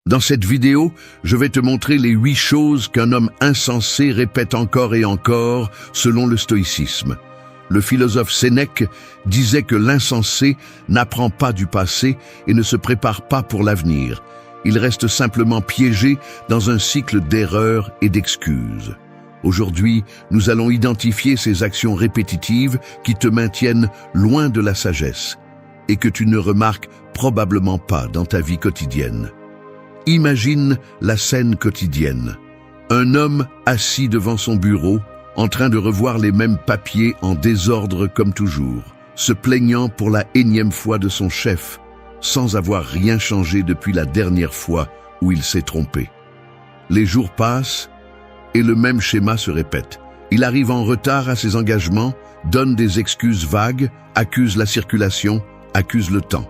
Dans cette vidéo, je vais te montrer les 8 choses qu'un homme insensé répète encore et encore selon le stoïcisme. Le philosophe Sénèque disait que l'insensé n'apprend pas du passé et ne se prépare pas pour l'avenir. Il reste simplement piégé dans un cycle d'erreurs et d'excuses. Aujourd'hui, nous allons identifier ces actions répétitives qui te maintiennent loin de la sagesse et que tu ne remarques probablement pas dans ta vie quotidienne. Imagine la scène quotidienne. Un homme assis devant son bureau, en train de revoir les mêmes papiers en désordre comme toujours, se plaignant pour la énième fois de son chef, sans avoir rien changé depuis la dernière fois où il s'est trompé. Les jours passent et le même schéma se répète. Il arrive en retard à ses engagements, donne des excuses vagues, accuse la circulation, accuse le temps.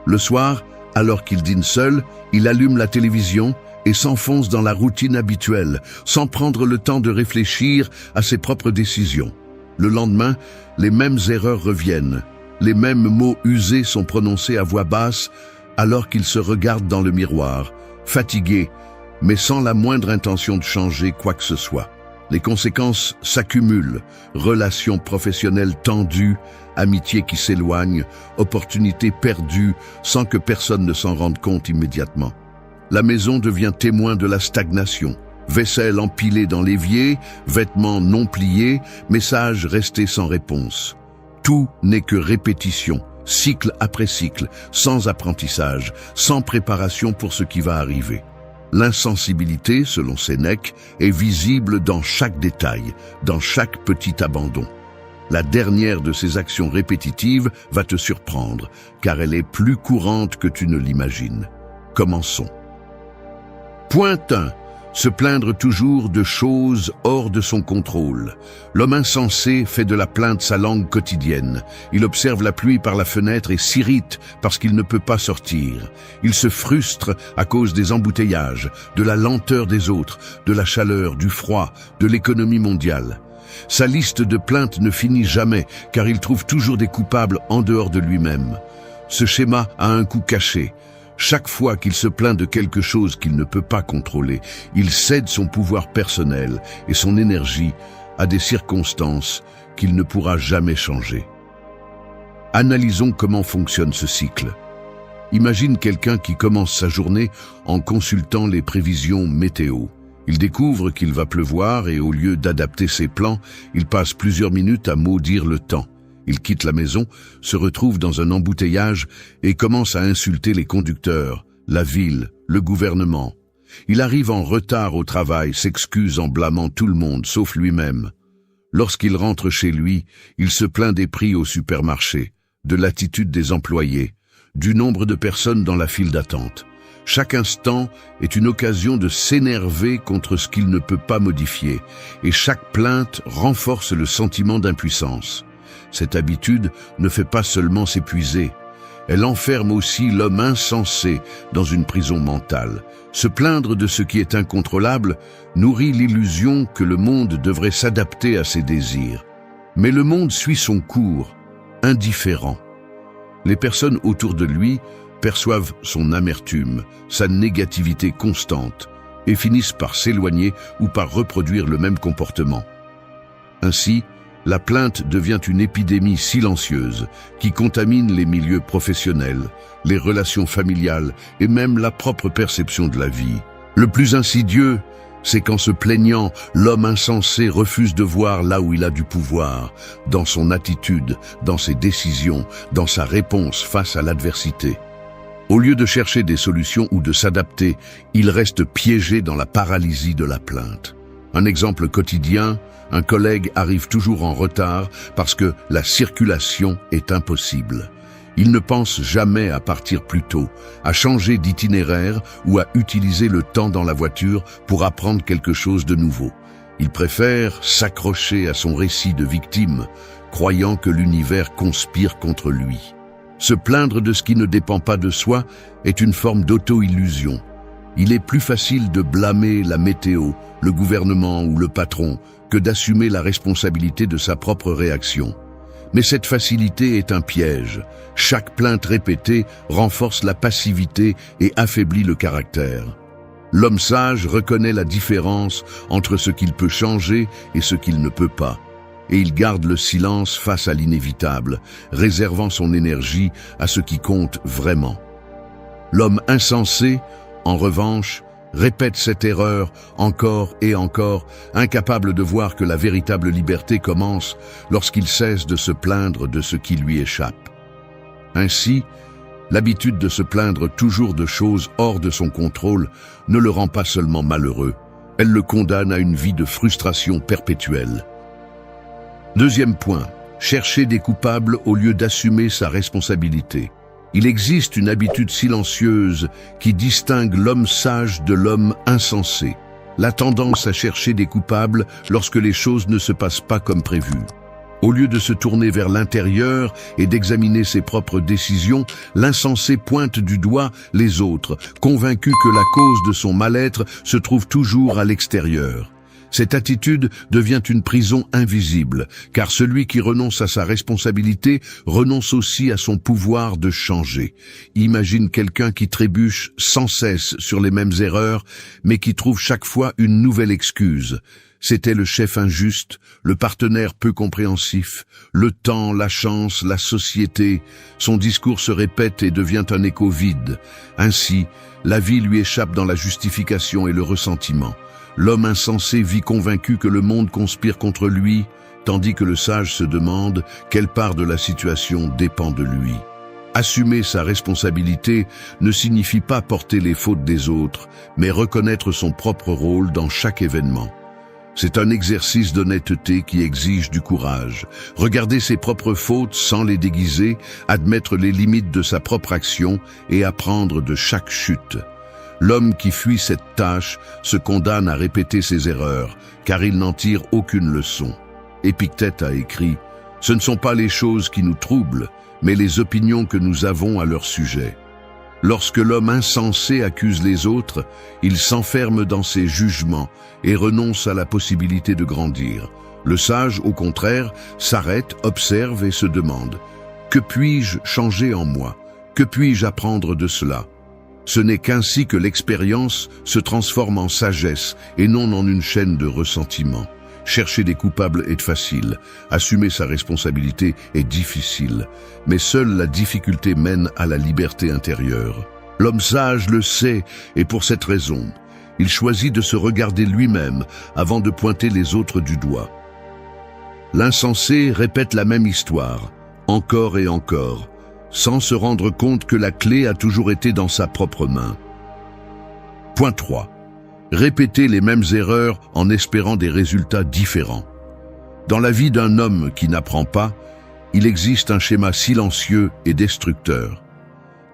Le soir, alors qu'il dîne seul, il allume la télévision et s'enfonce dans la routine habituelle, sans prendre le temps de réfléchir à ses propres décisions. Le lendemain, les mêmes erreurs reviennent. Les mêmes mots usés sont prononcés à voix basse alors qu'il se regarde dans le miroir, fatigué, mais sans la moindre intention de changer quoi que ce soit. Les conséquences s'accumulent, relations professionnelles tendues, amitiés qui s'éloignent, opportunités perdues sans que personne ne s'en rende compte immédiatement. La maison devient témoin de la stagnation. Vaisselle empilée dans l'évier, vêtements non pliés, messages restés sans réponse. Tout n'est que répétition, cycle après cycle, sans apprentissage, sans préparation pour ce qui va arriver. L'insensibilité, selon Sénèque, est visible dans chaque détail, dans chaque petit abandon. La dernière de ces actions répétitives va te surprendre, car elle est plus courante que tu ne l'imagines. Commençons. Point 1. Se plaindre toujours de choses hors de son contrôle. L'homme insensé fait de la plainte sa langue quotidienne. Il observe la pluie par la fenêtre et s'irrite parce qu'il ne peut pas sortir. Il se frustre à cause des embouteillages, de la lenteur des autres, de la chaleur, du froid, de l'économie mondiale. Sa liste de plaintes ne finit jamais car il trouve toujours des coupables en dehors de lui-même. Ce schéma a un coût caché. Chaque fois qu'il se plaint de quelque chose qu'il ne peut pas contrôler, il cède son pouvoir personnel et son énergie à des circonstances qu'il ne pourra jamais changer. Analysons comment fonctionne ce cycle. Imagine quelqu'un qui commence sa journée en consultant les prévisions météo. Il découvre qu'il va pleuvoir et au lieu d'adapter ses plans, il passe plusieurs minutes à maudire le temps. Il quitte la maison, se retrouve dans un embouteillage et commence à insulter les conducteurs, la ville, le gouvernement. Il arrive en retard au travail, s'excuse en blâmant tout le monde, sauf lui-même. Lorsqu'il rentre chez lui, il se plaint des prix au supermarché, de l'attitude des employés, du nombre de personnes dans la file d'attente. Chaque instant est une occasion de s'énerver contre ce qu'il ne peut pas modifier, et chaque plainte renforce le sentiment d'impuissance. Cette habitude ne fait pas seulement s'épuiser, elle enferme aussi l'homme insensé dans une prison mentale. Se plaindre de ce qui est incontrôlable nourrit l'illusion que le monde devrait s'adapter à ses désirs. Mais le monde suit son cours, indifférent. Les personnes autour de lui perçoivent son amertume, sa négativité constante, et finissent par s'éloigner ou par reproduire le même comportement. Ainsi, la plainte devient une épidémie silencieuse qui contamine les milieux professionnels, les relations familiales et même la propre perception de la vie. Le plus insidieux, c'est qu'en se plaignant, l'homme insensé refuse de voir là où il a du pouvoir, dans son attitude, dans ses décisions, dans sa réponse face à l'adversité. Au lieu de chercher des solutions ou de s'adapter, il reste piégé dans la paralysie de la plainte. Un exemple quotidien, un collègue arrive toujours en retard parce que la circulation est impossible. Il ne pense jamais à partir plus tôt, à changer d'itinéraire ou à utiliser le temps dans la voiture pour apprendre quelque chose de nouveau. Il préfère s'accrocher à son récit de victime, croyant que l'univers conspire contre lui. Se plaindre de ce qui ne dépend pas de soi est une forme d'auto-illusion. Il est plus facile de blâmer la météo, le gouvernement ou le patron que d'assumer la responsabilité de sa propre réaction. Mais cette facilité est un piège. Chaque plainte répétée renforce la passivité et affaiblit le caractère. L'homme sage reconnaît la différence entre ce qu'il peut changer et ce qu'il ne peut pas. Et il garde le silence face à l'inévitable, réservant son énergie à ce qui compte vraiment. L'homme insensé, en revanche, répète cette erreur encore et encore, incapable de voir que la véritable liberté commence lorsqu'il cesse de se plaindre de ce qui lui échappe. Ainsi, l'habitude de se plaindre toujours de choses hors de son contrôle ne le rend pas seulement malheureux, elle le condamne à une vie de frustration perpétuelle. Deuxième point, chercher des coupables au lieu d'assumer sa responsabilité. Il existe une habitude silencieuse qui distingue l'homme sage de l'homme insensé, la tendance à chercher des coupables lorsque les choses ne se passent pas comme prévu. Au lieu de se tourner vers l'intérieur et d'examiner ses propres décisions, l'insensé pointe du doigt les autres, convaincu que la cause de son mal-être se trouve toujours à l'extérieur. Cette attitude devient une prison invisible, car celui qui renonce à sa responsabilité renonce aussi à son pouvoir de changer. Imagine quelqu'un qui trébuche sans cesse sur les mêmes erreurs, mais qui trouve chaque fois une nouvelle excuse. C'était le chef injuste, le partenaire peu compréhensif, le temps, la chance, la société. Son discours se répète et devient un écho vide. Ainsi, la vie lui échappe dans la justification et le ressentiment. L'homme insensé vit convaincu que le monde conspire contre lui, tandis que le sage se demande quelle part de la situation dépend de lui. Assumer sa responsabilité ne signifie pas porter les fautes des autres, mais reconnaître son propre rôle dans chaque événement. C'est un exercice d'honnêteté qui exige du courage. Regarder ses propres fautes sans les déguiser, admettre les limites de sa propre action et apprendre de chaque chute. L'homme qui fuit cette tâche se condamne à répéter ses erreurs, car il n'en tire aucune leçon. Épictète a écrit « Ce ne sont pas les choses qui nous troublent, mais les opinions que nous avons à leur sujet. » Lorsque l'homme insensé accuse les autres, il s'enferme dans ses jugements et renonce à la possibilité de grandir. Le sage, au contraire, s'arrête, observe et se demande « Que puis-je changer en moi? Que puis-je apprendre de cela ?» Ce n'est qu'ainsi que l'expérience se transforme en sagesse et non en une chaîne de ressentiment. Chercher des coupables est facile, assumer sa responsabilité est difficile, mais seule la difficulté mène à la liberté intérieure. L'homme sage le sait et pour cette raison, il choisit de se regarder lui-même avant de pointer les autres du doigt. L'insensé répète la même histoire, encore et encore, sans se rendre compte que la clé a toujours été dans sa propre main. Point 3. Répéter les mêmes erreurs en espérant des résultats différents. Dans la vie d'un homme qui n'apprend pas, il existe un schéma silencieux et destructeur.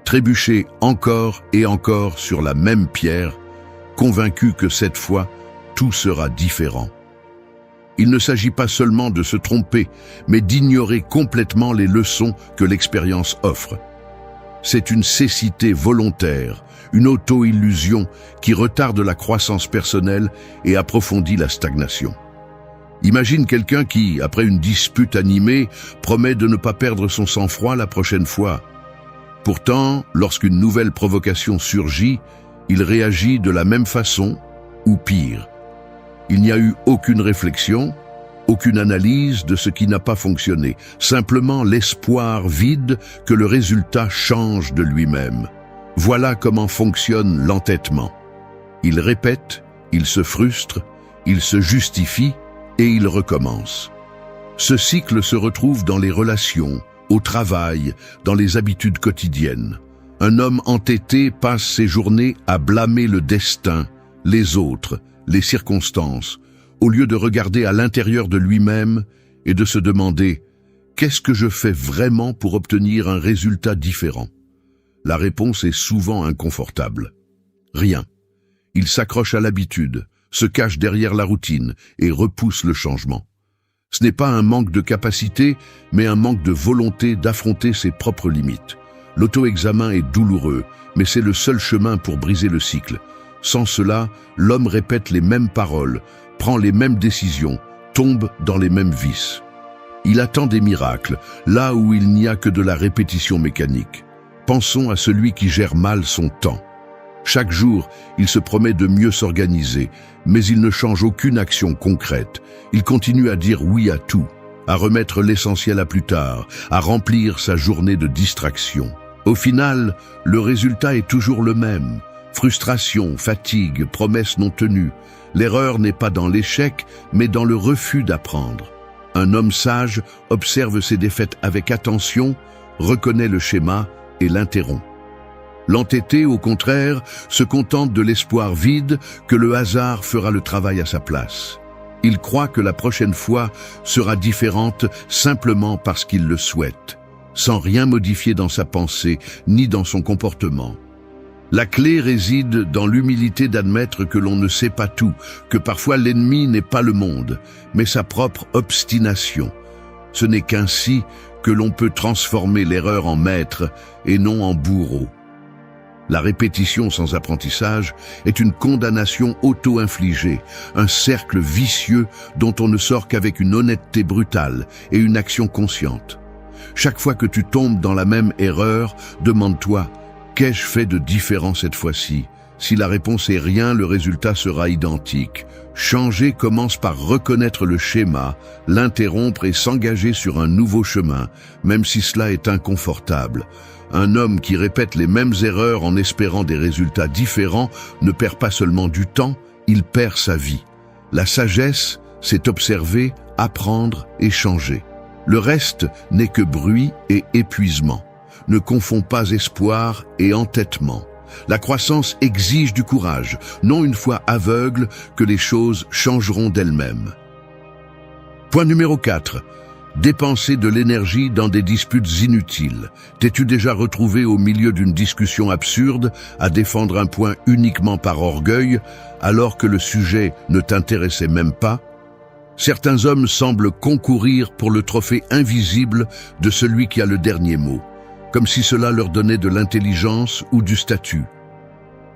Trébucher encore et encore sur la même pierre, convaincu que cette fois, tout sera différent. Il ne s'agit pas seulement de se tromper, mais d'ignorer complètement les leçons que l'expérience offre. C'est une cécité volontaire, une auto-illusion qui retarde la croissance personnelle et approfondit la stagnation. Imagine quelqu'un qui, après une dispute animée, promet de ne pas perdre son sang-froid la prochaine fois. Pourtant, lorsqu'une nouvelle provocation surgit, il réagit de la même façon, ou pire. Il n'y a eu aucune réflexion, aucune analyse de ce qui n'a pas fonctionné, simplement l'espoir vide que le résultat change de lui-même. Voilà comment fonctionne l'entêtement. Il répète, il se frustre, il se justifie et il recommence. Ce cycle se retrouve dans les relations, au travail, dans les habitudes quotidiennes. Un homme entêté passe ses journées à blâmer le destin, les autres, les circonstances, au lieu de regarder à l'intérieur de lui-même et de se demander « Qu'est-ce que je fais vraiment pour obtenir un résultat différent ?» La réponse est souvent inconfortable. Rien. Il s'accroche à l'habitude, se cache derrière la routine et repousse le changement. Ce n'est pas un manque de capacité, mais un manque de volonté d'affronter ses propres limites. L'auto-examen est douloureux, mais c'est le seul chemin pour briser le cycle. Sans cela, l'homme répète les mêmes paroles, prend les mêmes décisions, tombe dans les mêmes vices. Il attend des miracles, là où il n'y a que de la répétition mécanique. Pensons à celui qui gère mal son temps. Chaque jour, il se promet de mieux s'organiser, mais il ne change aucune action concrète. Il continue à dire oui à tout, à remettre l'essentiel à plus tard, à remplir sa journée de distraction. Au final, le résultat est toujours le même. Frustration, fatigue, promesses non tenues. L'erreur n'est pas dans l'échec, mais dans le refus d'apprendre. Un homme sage observe ses défaites avec attention, reconnaît le schéma et l'interrompt. L'entêté, au contraire, se contente de l'espoir vide que le hasard fera le travail à sa place. Il croit que la prochaine fois sera différente simplement parce qu'il le souhaite, sans rien modifier dans sa pensée ni dans son comportement. La clé réside dans l'humilité d'admettre que l'on ne sait pas tout, que parfois l'ennemi n'est pas le monde, mais sa propre obstination. Ce n'est qu'ainsi que l'on peut transformer l'erreur en maître et non en bourreau. La répétition sans apprentissage est une condamnation auto-infligée, un cercle vicieux dont on ne sort qu'avec une honnêteté brutale et une action consciente. Chaque fois que tu tombes dans la même erreur, demande-toi « Qu'ai-je fait de différent cette fois-ci » Si la réponse est rien, le résultat sera identique. Changer commence par reconnaître le schéma, l'interrompre et s'engager sur un nouveau chemin, même si cela est inconfortable. Un homme qui répète les mêmes erreurs en espérant des résultats différents ne perd pas seulement du temps, il perd sa vie. La sagesse, c'est observer, apprendre et changer. Le reste n'est que bruit et épuisement. Ne confonds pas espoir et entêtement. La croissance exige du courage, non une fois aveugle que les choses changeront d'elles-mêmes. Point numéro 4. Dépenser de l'énergie dans des disputes inutiles. T'es-tu déjà retrouvé au milieu d'une discussion absurde à défendre un point uniquement par orgueil, alors que le sujet ne t'intéressait même pas? Certains hommes semblent concourir pour le trophée invisible de celui qui a le dernier mot, comme si cela leur donnait de l'intelligence ou du statut.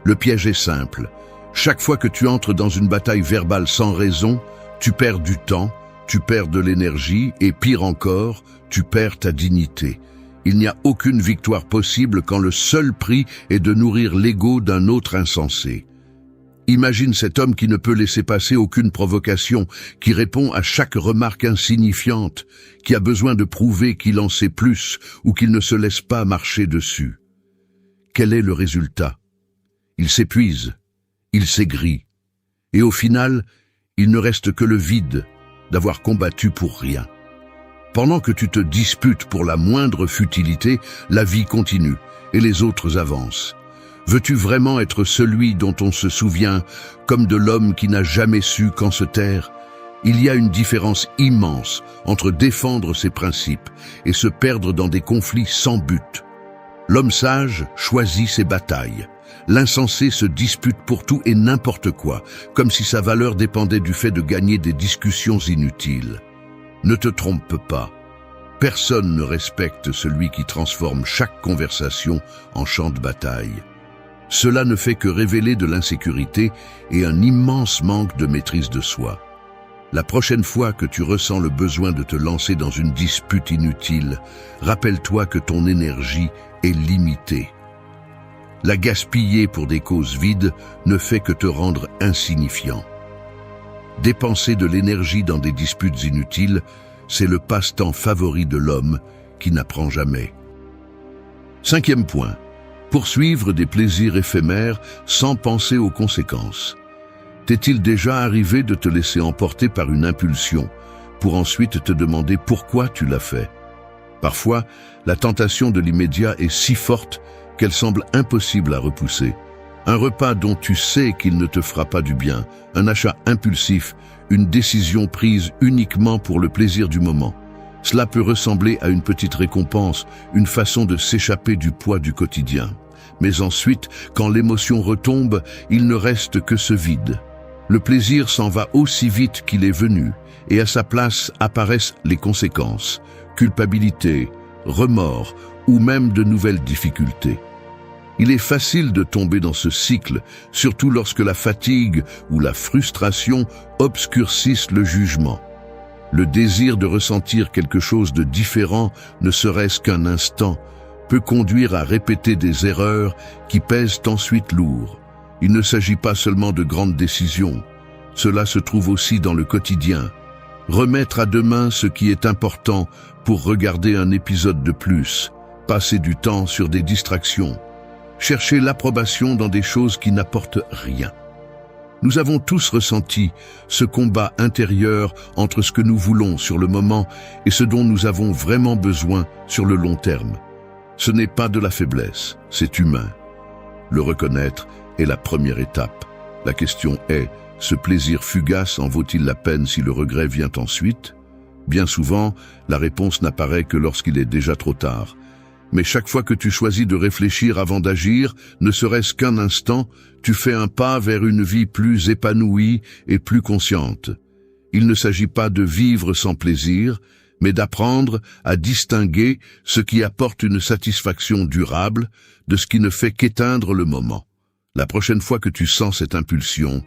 Le piège est simple. Chaque fois que tu entres dans une bataille verbale sans raison, tu perds du temps, tu perds de l'énergie et pire encore, tu perds ta dignité. Il n'y a aucune victoire possible quand le seul prix est de nourrir l'ego d'un autre insensé. Imagine cet homme qui ne peut laisser passer aucune provocation, qui répond à chaque remarque insignifiante, qui a besoin de prouver qu'il en sait plus ou qu'il ne se laisse pas marcher dessus. Quel est le résultat? Il s'épuise, il s'aigrit, et au final, il ne reste que le vide d'avoir combattu pour rien. Pendant que tu te disputes pour la moindre futilité, la vie continue et les autres avancent. Veux-tu vraiment être celui dont on se souvient comme de l'homme qui n'a jamais su quand se taire? Il y a une différence immense entre défendre ses principes et se perdre dans des conflits sans but. L'homme sage choisit ses batailles. L'insensé se dispute pour tout et n'importe quoi, comme si sa valeur dépendait du fait de gagner des discussions inutiles. Ne te trompe pas. Personne ne respecte celui qui transforme chaque conversation en champ de bataille. Cela ne fait que révéler de l'insécurité et un immense manque de maîtrise de soi. La prochaine fois que tu ressens le besoin de te lancer dans une dispute inutile, rappelle-toi que ton énergie est limitée. La gaspiller pour des causes vides ne fait que te rendre insignifiant. Dépenser de l'énergie dans des disputes inutiles, c'est le passe-temps favori de l'homme qui n'apprend jamais. 5e point. Poursuivre des plaisirs éphémères sans penser aux conséquences. T'est-il déjà arrivé de te laisser emporter par une impulsion pour ensuite te demander pourquoi tu l'as fait? Parfois, la tentation de l'immédiat est si forte qu'elle semble impossible à repousser. Un repas dont tu sais qu'il ne te fera pas du bien, un achat impulsif, une décision prise uniquement pour le plaisir du moment. Cela peut ressembler à une petite récompense, une façon de s'échapper du poids du quotidien. Mais ensuite, quand l'émotion retombe, il ne reste que ce vide. Le plaisir s'en va aussi vite qu'il est venu, et à sa place apparaissent les conséquences, culpabilité, remords ou même de nouvelles difficultés. Il est facile de tomber dans ce cycle, surtout lorsque la fatigue ou la frustration obscurcissent le jugement. Le désir de ressentir quelque chose de différent, ne serait-ce qu'un instant, peut conduire à répéter des erreurs qui pèsent ensuite lourd. Il ne s'agit pas seulement de grandes décisions. Cela se trouve aussi dans le quotidien. Remettre à demain ce qui est important pour regarder un épisode de plus, passer du temps sur des distractions, chercher l'approbation dans des choses qui n'apportent rien. Nous avons tous ressenti ce combat intérieur entre ce que nous voulons sur le moment et ce dont nous avons vraiment besoin sur le long terme. Ce n'est pas de la faiblesse, c'est humain. Le reconnaître est la première étape. La question est, ce plaisir fugace en vaut-il la peine si le regret vient ensuite? Bien souvent, la réponse n'apparaît que lorsqu'il est déjà trop tard. Mais chaque fois que tu choisis de réfléchir avant d'agir, ne serait-ce qu'un instant, tu fais un pas vers une vie plus épanouie et plus consciente. Il ne s'agit pas de vivre sans plaisir, mais d'apprendre à distinguer ce qui apporte une satisfaction durable de ce qui ne fait qu'éteindre le moment. La prochaine fois que tu sens cette impulsion,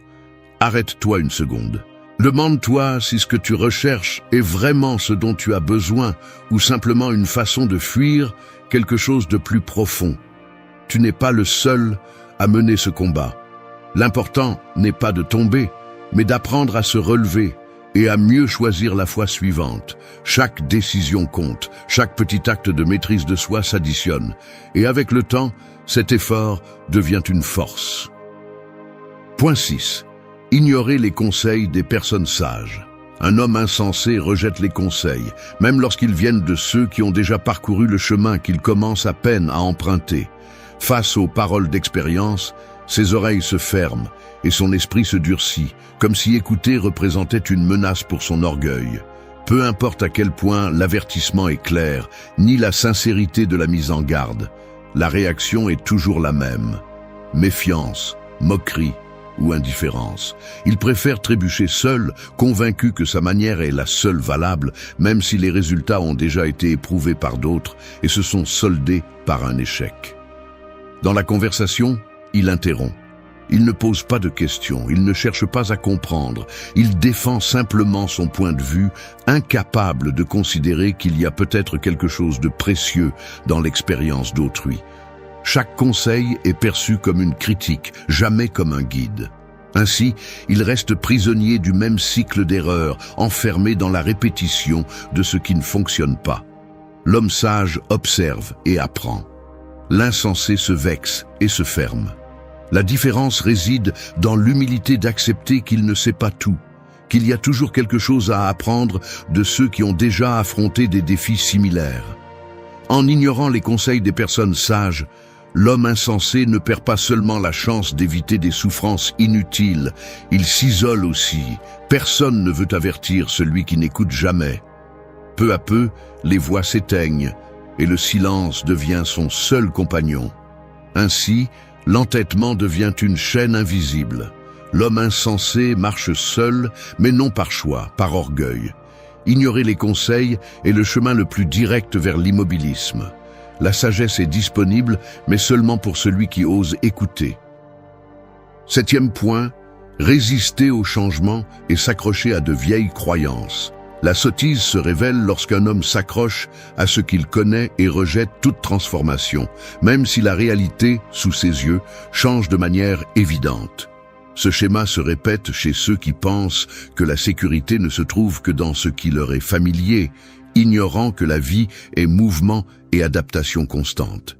arrête-toi une seconde. Demande-toi si ce que tu recherches est vraiment ce dont tu as besoin ou simplement une façon de fuir quelque chose de plus profond. Tu n'es pas le seul à mener ce combat. L'important n'est pas de tomber, mais d'apprendre à se relever et à mieux choisir la fois suivante. Chaque décision compte, chaque petit acte de maîtrise de soi s'additionne, et avec le temps, cet effort devient une force. Point 6. Ignorer les conseils des personnes sages. Un homme insensé rejette les conseils, même lorsqu'ils viennent de ceux qui ont déjà parcouru le chemin qu'il commence à peine à emprunter. Face aux paroles d'expérience, ses oreilles se ferment et son esprit se durcit, comme si écouter représentait une menace pour son orgueil. Peu importe à quel point l'avertissement est clair, ni la sincérité de la mise en garde, la réaction est toujours la même. Méfiance, moquerie ou indifférence. Il préfère trébucher seul, convaincu que sa manière est la seule valable, même si les résultats ont déjà été éprouvés par d'autres et se sont soldés par un échec. Dans la conversation, il interrompt. Il ne pose pas de questions, il ne cherche pas à comprendre, il défend simplement son point de vue, incapable de considérer qu'il y a peut-être quelque chose de précieux dans l'expérience d'autrui. Chaque conseil est perçu comme une critique, jamais comme un guide. Ainsi, il reste prisonnier du même cycle d'erreurs, enfermé dans la répétition de ce qui ne fonctionne pas. L'homme sage observe et apprend. L'insensé se vexe et se ferme. La différence réside dans l'humilité d'accepter qu'il ne sait pas tout, qu'il y a toujours quelque chose à apprendre de ceux qui ont déjà affronté des défis similaires. En ignorant les conseils des personnes sages, l'homme insensé ne perd pas seulement la chance d'éviter des souffrances inutiles, il s'isole aussi. Personne ne veut avertir celui qui n'écoute jamais. Peu à peu, les voix s'éteignent et le silence devient son seul compagnon. Ainsi, l'entêtement devient une chaîne invisible. L'homme insensé marche seul, mais non par choix, par orgueil. Ignorer les conseils est le chemin le plus direct vers l'immobilisme. La sagesse est disponible, mais seulement pour celui qui ose écouter. 7e point, résister au changement et s'accrocher à de vieilles croyances. La sottise se révèle lorsqu'un homme s'accroche à ce qu'il connaît et rejette toute transformation, même si la réalité, sous ses yeux, change de manière évidente. Ce schéma se répète chez ceux qui pensent que la sécurité ne se trouve que dans ce qui leur est familier, ignorant que la vie est mouvement et adaptation constante.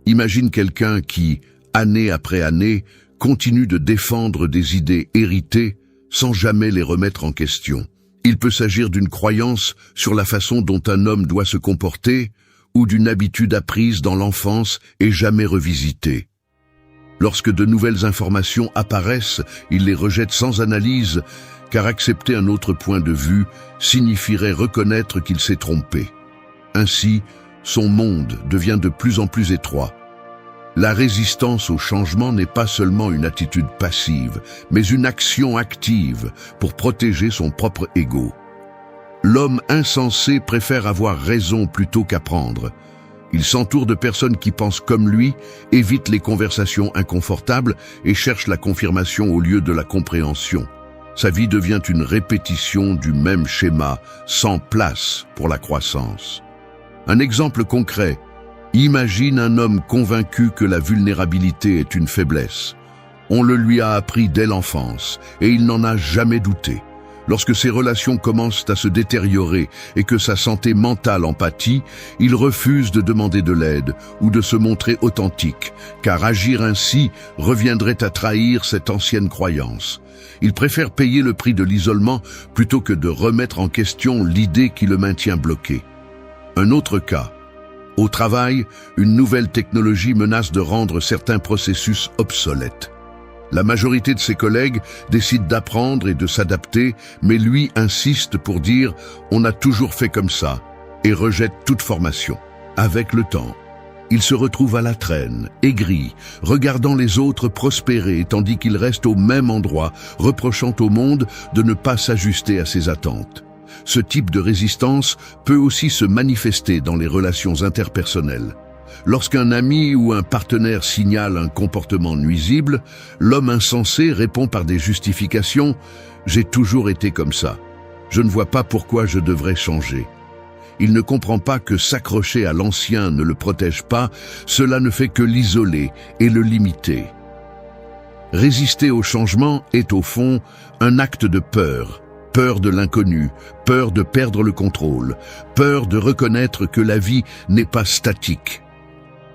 Imagine quelqu'un qui, année après année, continue de défendre des idées héritées sans jamais les remettre en question. Il peut s'agir d'une croyance sur la façon dont un homme doit se comporter ou d'une habitude apprise dans l'enfance et jamais revisitée. Lorsque de nouvelles informations apparaissent, il les rejette sans analyse, car accepter un autre point de vue signifierait reconnaître qu'il s'est trompé. Ainsi, son monde devient de plus en plus étroit. La résistance au changement n'est pas seulement une attitude passive, mais une action active pour protéger son propre ego. L'homme insensé préfère avoir raison plutôt qu'apprendre. Il s'entoure de personnes qui pensent comme lui, évite les conversations inconfortables et cherche la confirmation au lieu de la compréhension. Sa vie devient une répétition du même schéma, sans place pour la croissance. Un exemple concret. Imagine un homme convaincu que la vulnérabilité est une faiblesse. On le lui a appris dès l'enfance et il n'en a jamais douté. Lorsque ses relations commencent à se détériorer et que sa santé mentale en pâtit, il refuse de demander de l'aide ou de se montrer authentique, car agir ainsi reviendrait à trahir cette ancienne croyance. Il préfère payer le prix de l'isolement plutôt que de remettre en question l'idée qui le maintient bloqué. Un autre cas. Au travail, une nouvelle technologie menace de rendre certains processus obsolètes. La majorité de ses collègues décident d'apprendre et de s'adapter, mais lui insiste pour dire « on a toujours fait comme ça » et rejette toute formation. Avec le temps, il se retrouve à la traîne, aigri, regardant les autres prospérer tandis qu'il reste au même endroit, reprochant au monde de ne pas s'ajuster à ses attentes. Ce type de résistance peut aussi se manifester dans les relations interpersonnelles. Lorsqu'un ami ou un partenaire signale un comportement nuisible, l'homme insensé répond par des justifications « j'ai toujours été comme ça. Je ne vois pas pourquoi je devrais changer ». Il ne comprend pas que s'accrocher à l'ancien ne le protège pas, cela ne fait que l'isoler et le limiter. Résister au changement est au fond un acte de peur. Peur de l'inconnu, peur de perdre le contrôle, peur de reconnaître que la vie n'est pas statique.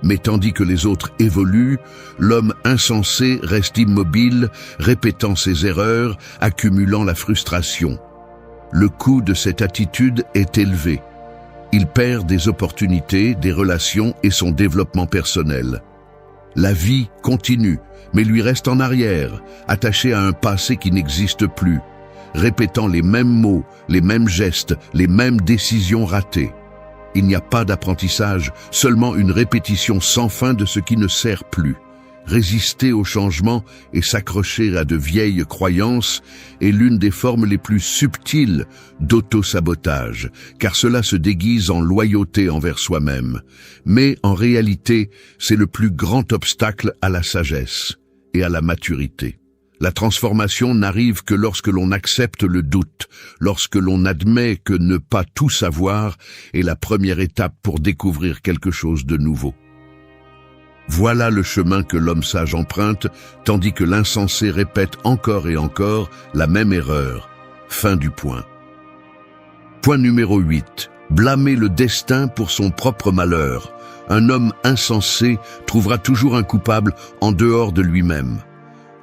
Mais tandis que les autres évoluent, l'homme insensé reste immobile, répétant ses erreurs, accumulant la frustration. Le coût de cette attitude est élevé. Il perd des opportunités, des relations et son développement personnel. La vie continue, mais lui reste en arrière, attaché à un passé qui n'existe plus, répétant les mêmes mots, les mêmes gestes, les mêmes décisions ratées. Il n'y a pas d'apprentissage, seulement une répétition sans fin de ce qui ne sert plus. Résister au changement et s'accrocher à de vieilles croyances est l'une des formes les plus subtiles d'auto-sabotage, car cela se déguise en loyauté envers soi-même. Mais en réalité, c'est le plus grand obstacle à la sagesse et à la maturité. La transformation n'arrive que lorsque l'on accepte le doute, lorsque l'on admet que ne pas tout savoir est la première étape pour découvrir quelque chose de nouveau. Voilà le chemin que l'homme sage emprunte, tandis que l'insensé répète encore et encore la même erreur. Fin du point. Point numéro 8. Blâmer le destin pour son propre malheur. Un homme insensé trouvera toujours un coupable en dehors de lui-même.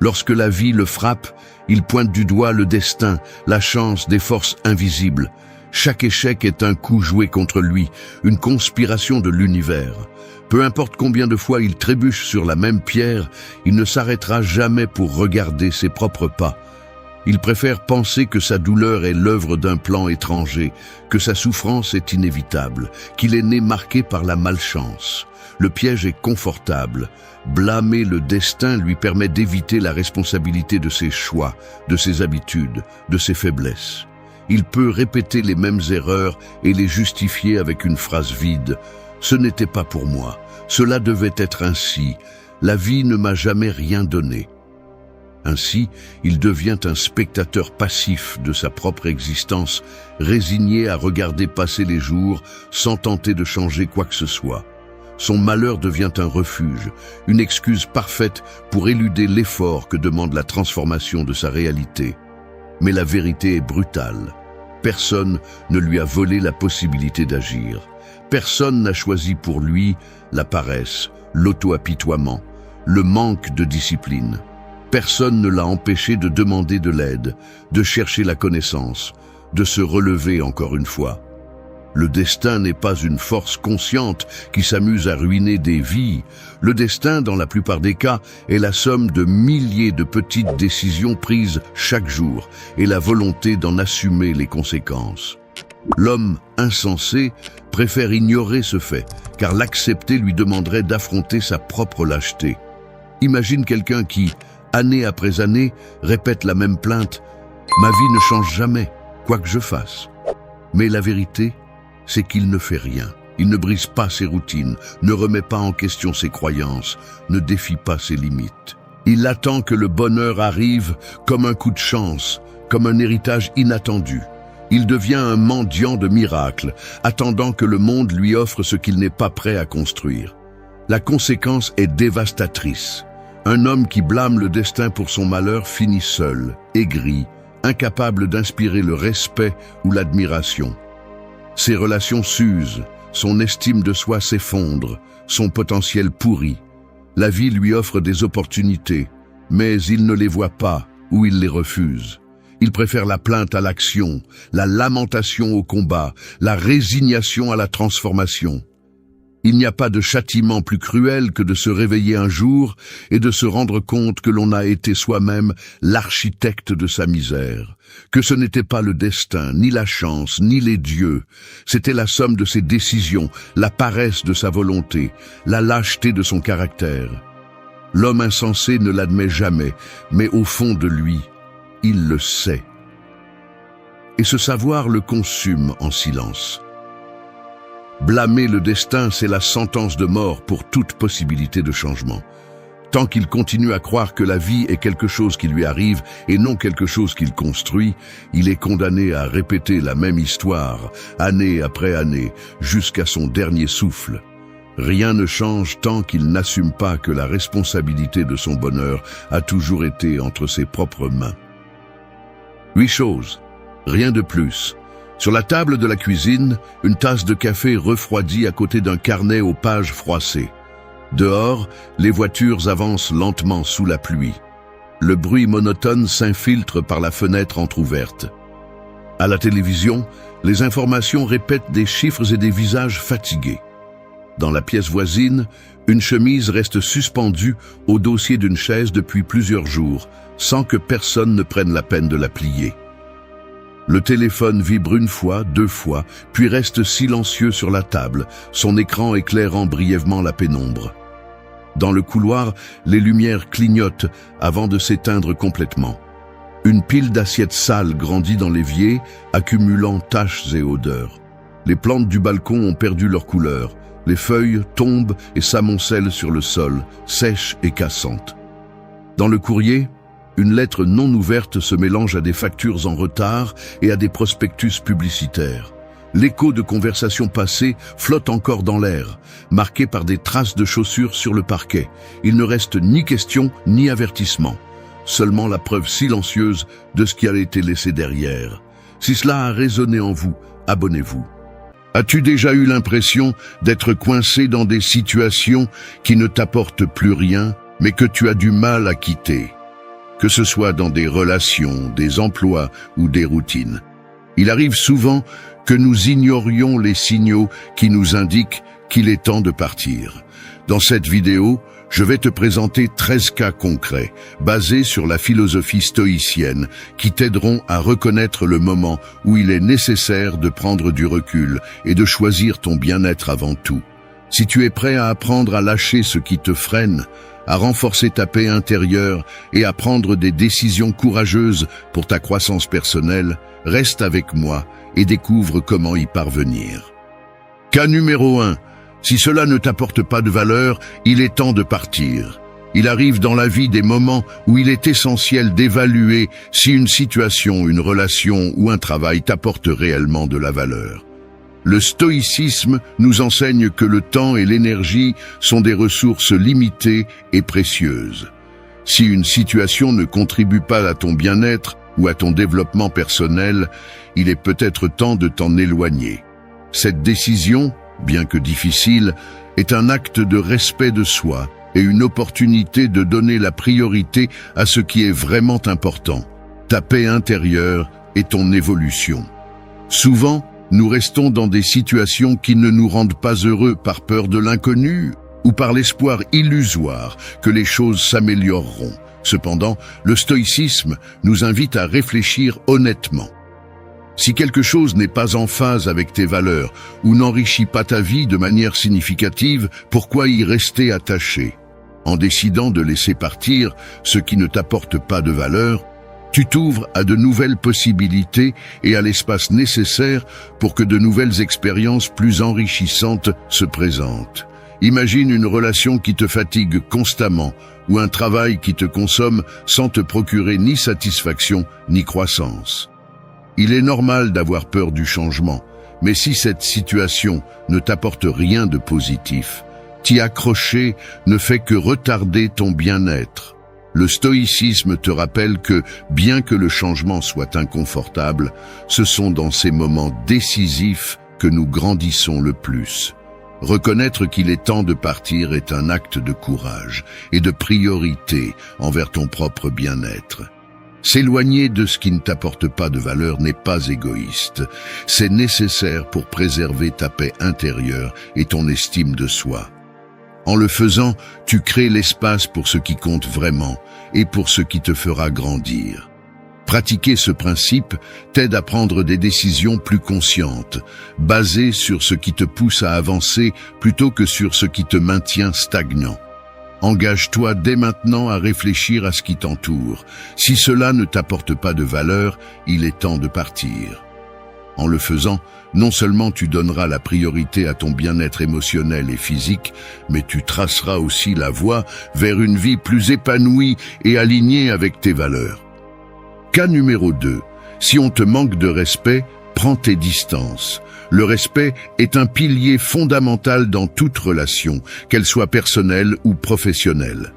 Lorsque la vie le frappe, il pointe du doigt le destin, la chance des forces invisibles. Chaque échec est un coup joué contre lui, une conspiration de l'univers. Peu importe combien de fois il trébuche sur la même pierre, il ne s'arrêtera jamais pour regarder ses propres pas. Il préfère penser que sa douleur est l'œuvre d'un plan étranger, que sa souffrance est inévitable, qu'il est né marqué par la malchance. Le piège est confortable. Blâmer le destin lui permet d'éviter la responsabilité de ses choix, de ses habitudes, de ses faiblesses. Il peut répéter les mêmes erreurs et les justifier avec une phrase vide. « Ce n'était pas pour moi. Cela devait être ainsi. La vie ne m'a jamais rien donné. » Ainsi, il devient un spectateur passif de sa propre existence, résigné à regarder passer les jours sans tenter de changer quoi que ce soit. Son malheur devient un refuge, une excuse parfaite pour éluder l'effort que demande la transformation de sa réalité. Mais la vérité est brutale. Personne ne lui a volé la possibilité d'agir. Personne n'a choisi pour lui la paresse, l'auto-apitoiement, le manque de discipline. Personne ne l'a empêché de demander de l'aide, de chercher la connaissance, de se relever encore une fois. Le destin n'est pas une force consciente qui s'amuse à ruiner des vies. Le destin, dans la plupart des cas, est la somme de milliers de petites décisions prises chaque jour et la volonté d'en assumer les conséquences. L'homme insensé préfère ignorer ce fait, car l'accepter lui demanderait d'affronter sa propre lâcheté. Imagine quelqu'un qui, année après année, répète la même plainte « Ma vie ne change jamais, quoi que je fasse ». Mais la vérité, c'est qu'il ne fait rien. Il ne brise pas ses routines, ne remet pas en question ses croyances, ne défie pas ses limites. Il attend que le bonheur arrive comme un coup de chance, comme un héritage inattendu. Il devient un mendiant de miracles, attendant que le monde lui offre ce qu'il n'est pas prêt à construire. La conséquence est dévastatrice. Un homme qui blâme le destin pour son malheur finit seul, aigri, incapable d'inspirer le respect ou l'admiration. Ses relations s'usent, son estime de soi s'effondre, son potentiel pourrit. La vie lui offre des opportunités, mais il ne les voit pas ou il les refuse. Il préfère la plainte à l'action, la lamentation au combat, la résignation à la transformation. Il n'y a pas de châtiment plus cruel que de se réveiller un jour et de se rendre compte que l'on a été soi-même l'architecte de sa misère, que ce n'était pas le destin, ni la chance, ni les dieux. C'était la somme de ses décisions, la paresse de sa volonté, la lâcheté de son caractère. L'homme insensé ne l'admet jamais, mais au fond de lui, il le sait. Et ce savoir le consume en silence. Blâmer le destin, c'est la sentence de mort pour toute possibilité de changement. Tant qu'il continue à croire que la vie est quelque chose qui lui arrive et non quelque chose qu'il construit, il est condamné à répéter la même histoire, année après année, jusqu'à son dernier souffle. Rien ne change tant qu'il n'assume pas que la responsabilité de son bonheur a toujours été entre ses propres mains. 8 choses, rien de plus. Sur la table de la cuisine, une tasse de café refroidie à côté d'un carnet aux pages froissées. Dehors, les voitures avancent lentement sous la pluie. Le bruit monotone s'infiltre par la fenêtre entr'ouverte. À la télévision, les informations répètent des chiffres et des visages fatigués. Dans la pièce voisine, une chemise reste suspendue au dossier d'une chaise depuis plusieurs jours, sans que personne ne prenne la peine de la plier. Le téléphone vibre une fois, 2 fois, puis reste silencieux sur la table, son écran éclairant brièvement la pénombre. Dans le couloir, les lumières clignotent avant de s'éteindre complètement. Une pile d'assiettes sales grandit dans l'évier, accumulant taches et odeurs. Les plantes du balcon ont perdu leur couleur. Les feuilles tombent et s'amoncellent sur le sol, sèches et cassantes. Dans le courrier, une lettre non ouverte se mélange à des factures en retard et à des prospectus publicitaires. L'écho de conversations passées flotte encore dans l'air, marqué par des traces de chaussures sur le parquet. Il ne reste ni question ni avertissement, seulement la preuve silencieuse de ce qui a été laissé derrière. Si cela a résonné en vous, abonnez-vous. As-tu déjà eu l'impression d'être coincé dans des situations qui ne t'apportent plus rien, mais que tu as du mal à quitter ? Que ce soit dans des relations, des emplois ou des routines. Il arrive souvent que nous ignorions les signaux qui nous indiquent qu'il est temps de partir. Dans cette vidéo, je vais te présenter 13 cas concrets, basés sur la philosophie stoïcienne, qui t'aideront à reconnaître le moment où il est nécessaire de prendre du recul et de choisir ton bien-être avant tout. Si tu es prêt à apprendre à lâcher ce qui te freine, à renforcer ta paix intérieure et à prendre des décisions courageuses pour ta croissance personnelle, reste avec moi et découvre comment y parvenir. Cas numéro 1. Si cela ne t'apporte pas de valeur, il est temps de partir. Il arrive dans la vie des moments où il est essentiel d'évaluer si une situation, une relation ou un travail t'apporte réellement de la valeur. Le stoïcisme nous enseigne que le temps et l'énergie sont des ressources limitées et précieuses. Si une situation ne contribue pas à ton bien-être ou à ton développement personnel, il est peut-être temps de t'en éloigner. Cette décision, bien que difficile, est un acte de respect de soi et une opportunité de donner la priorité à ce qui est vraiment important, ta paix intérieure et ton évolution. Souvent, nous restons dans des situations qui ne nous rendent pas heureux par peur de l'inconnu ou par l'espoir illusoire que les choses s'amélioreront. Cependant, le stoïcisme nous invite à réfléchir honnêtement. Si quelque chose n'est pas en phase avec tes valeurs ou n'enrichit pas ta vie de manière significative, pourquoi y rester attaché ? En décidant de laisser partir ce qui ne t'apporte pas de valeur, tu t'ouvres à de nouvelles possibilités et à l'espace nécessaire pour que de nouvelles expériences plus enrichissantes se présentent. Imagine une relation qui te fatigue constamment ou un travail qui te consomme sans te procurer ni satisfaction ni croissance. Il est normal d'avoir peur du changement, mais si cette situation ne t'apporte rien de positif, t'y accrocher ne fait que retarder ton bien-être. Le stoïcisme te rappelle que, bien que le changement soit inconfortable, ce sont dans ces moments décisifs que nous grandissons le plus. Reconnaître qu'il est temps de partir est un acte de courage et de priorité envers ton propre bien-être. S'éloigner de ce qui ne t'apporte pas de valeur n'est pas égoïste. C'est nécessaire pour préserver ta paix intérieure et ton estime de soi. En le faisant, tu crées l'espace pour ce qui compte vraiment et pour ce qui te fera grandir. Pratiquer ce principe t'aide à prendre des décisions plus conscientes, basées sur ce qui te pousse à avancer plutôt que sur ce qui te maintient stagnant. Engage-toi dès maintenant à réfléchir à ce qui t'entoure. Si cela ne t'apporte pas de valeur, il est temps de partir. En le faisant, non seulement tu donneras la priorité à ton bien-être émotionnel et physique, mais tu traceras aussi la voie vers une vie plus épanouie et alignée avec tes valeurs. Cas numéro 2. Si on te manque de respect, prends tes distances. Le respect est un pilier fondamental dans toute relation, qu'elle soit personnelle ou professionnelle.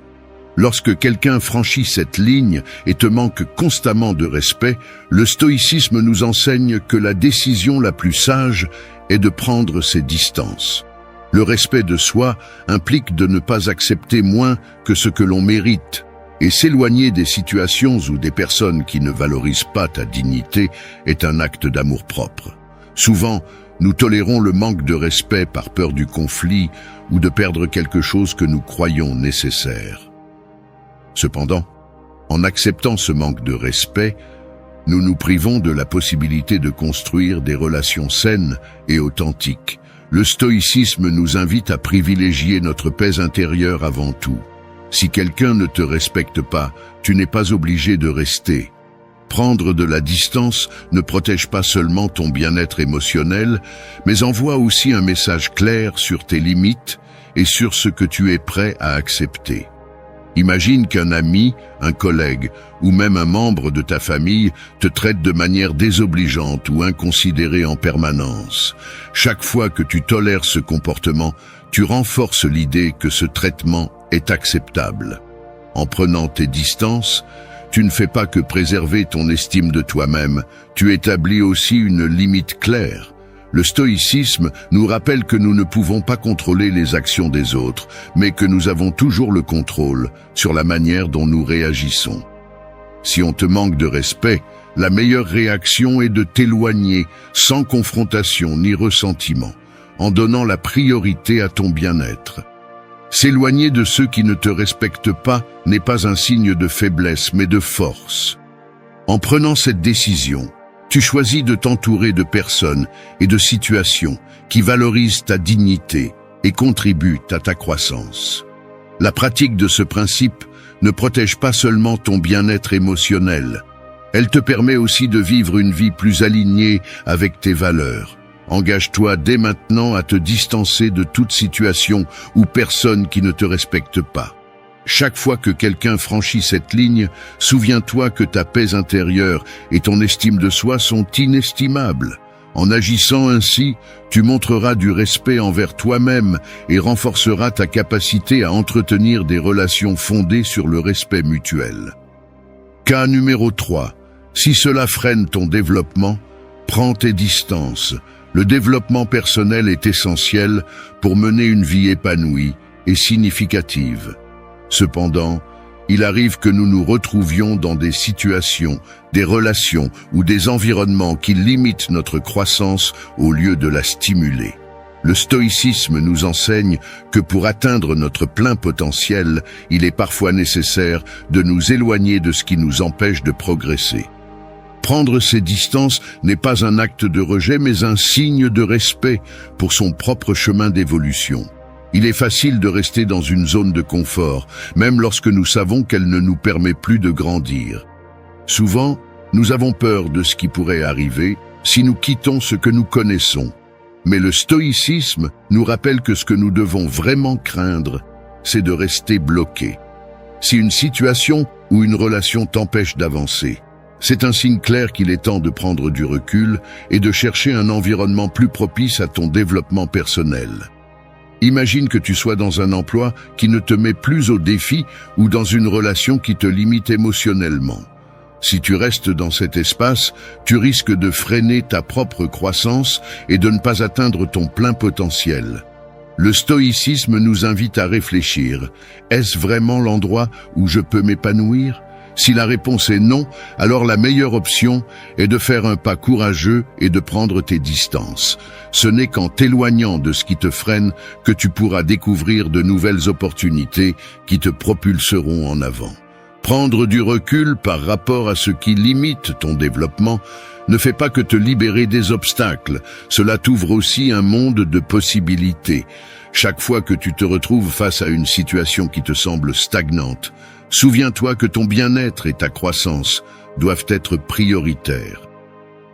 Lorsque quelqu'un franchit cette ligne et te manque constamment de respect, le stoïcisme nous enseigne que la décision la plus sage est de prendre ses distances. Le respect de soi implique de ne pas accepter moins que ce que l'on mérite. Et s'éloigner des situations ou des personnes qui ne valorisent pas ta dignité est un acte d'amour-propre. Souvent, nous tolérons le manque de respect par peur du conflit ou de perdre quelque chose que nous croyons nécessaire. Cependant, en acceptant ce manque de respect, nous nous privons de la possibilité de construire des relations saines et authentiques. Le stoïcisme nous invite à privilégier notre paix intérieure avant tout. Si quelqu'un ne te respecte pas, tu n'es pas obligé de rester. Prendre de la distance ne protège pas seulement ton bien-être émotionnel, mais envoie aussi un message clair sur tes limites et sur ce que tu es prêt à accepter. Imagine qu'un ami, un collègue ou même un membre de ta famille te traite de manière désobligeante ou inconsidérée en permanence. Chaque fois que tu tolères ce comportement, tu renforces l'idée que ce traitement est acceptable. En prenant tes distances, tu ne fais pas que préserver ton estime de toi-même, tu établis aussi une limite claire. Le stoïcisme nous rappelle que nous ne pouvons pas contrôler les actions des autres, mais que nous avons toujours le contrôle sur la manière dont nous réagissons. Si on te manque de respect, la meilleure réaction est de t'éloigner sans confrontation ni ressentiment, en donnant la priorité à ton bien-être. S'éloigner de ceux qui ne te respectent pas n'est pas un signe de faiblesse, mais de force. En prenant cette décision, tu choisis de t'entourer de personnes et de situations qui valorisent ta dignité et contribuent à ta croissance. La pratique de ce principe ne protège pas seulement ton bien-être émotionnel, elle te permet aussi de vivre une vie plus alignée avec tes valeurs. Engage-toi dès maintenant à te distancer de toute situation ou personne qui ne te respecte pas. Chaque fois que quelqu'un franchit cette ligne, souviens-toi que ta paix intérieure et ton estime de soi sont inestimables. En agissant ainsi, tu montreras du respect envers toi-même et renforceras ta capacité à entretenir des relations fondées sur le respect mutuel. Cas numéro 3. Si cela freine ton développement, prends tes distances. Le développement personnel est essentiel pour mener une vie épanouie et significative. Cependant, il arrive que nous nous retrouvions dans des situations, des relations ou des environnements qui limitent notre croissance au lieu de la stimuler. Le stoïcisme nous enseigne que pour atteindre notre plein potentiel, il est parfois nécessaire de nous éloigner de ce qui nous empêche de progresser. Prendre ces distances n'est pas un acte de rejet, mais un signe de respect pour son propre chemin d'évolution. Il est facile de rester dans une zone de confort, même lorsque nous savons qu'elle ne nous permet plus de grandir. Souvent, nous avons peur de ce qui pourrait arriver si nous quittons ce que nous connaissons. Mais le stoïcisme nous rappelle que ce que nous devons vraiment craindre, c'est de rester bloqué. Si une situation ou une relation t'empêche d'avancer, c'est un signe clair qu'il est temps de prendre du recul et de chercher un environnement plus propice à ton développement personnel. Imagine que tu sois dans un emploi qui ne te met plus au défi ou dans une relation qui te limite émotionnellement. Si tu restes dans cet espace, tu risques de freiner ta propre croissance et de ne pas atteindre ton plein potentiel. Le stoïcisme nous invite à réfléchir. Est-ce vraiment l'endroit où je peux m'épanouir ? Si la réponse est non, alors la meilleure option est de faire un pas courageux et de prendre tes distances. Ce n'est qu'en t'éloignant de ce qui te freine que tu pourras découvrir de nouvelles opportunités qui te propulseront en avant. Prendre du recul par rapport à ce qui limite ton développement ne fait pas que te libérer des obstacles, cela t'ouvre aussi un monde de possibilités. Chaque fois que tu te retrouves face à une situation qui te semble stagnante, souviens-toi que ton bien-être et ta croissance doivent être prioritaires.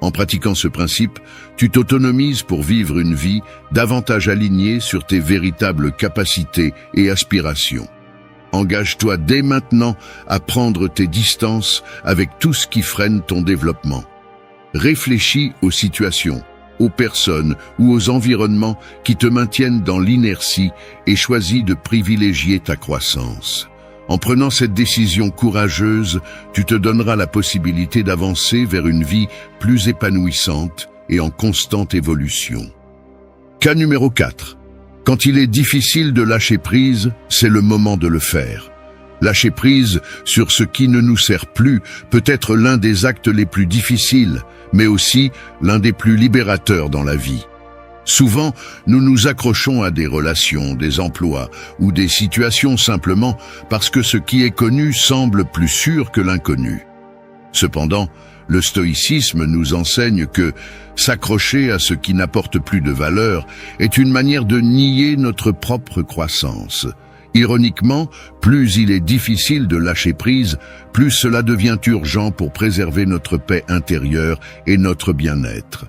En pratiquant ce principe, tu t'autonomises pour vivre une vie davantage alignée sur tes véritables capacités et aspirations. Engage-toi dès maintenant à prendre tes distances avec tout ce qui freine ton développement. Réfléchis aux situations, aux personnes ou aux environnements qui te maintiennent dans l'inertie et choisis de privilégier ta croissance. En prenant cette décision courageuse, tu te donneras la possibilité d'avancer vers une vie plus épanouissante et en constante évolution. Cas numéro 4. Quand il est difficile de lâcher prise, c'est le moment de le faire. Lâcher prise sur ce qui ne nous sert plus peut être l'un des actes les plus difficiles, mais aussi l'un des plus libérateurs dans la vie. Souvent, nous nous accrochons à des relations, des emplois ou des situations simplement parce que ce qui est connu semble plus sûr que l'inconnu. Cependant, le stoïcisme nous enseigne que s'accrocher à ce qui n'apporte plus de valeur est une manière de nier notre propre croissance. Ironiquement, plus il est difficile de lâcher prise, plus cela devient urgent pour préserver notre paix intérieure et notre bien-être.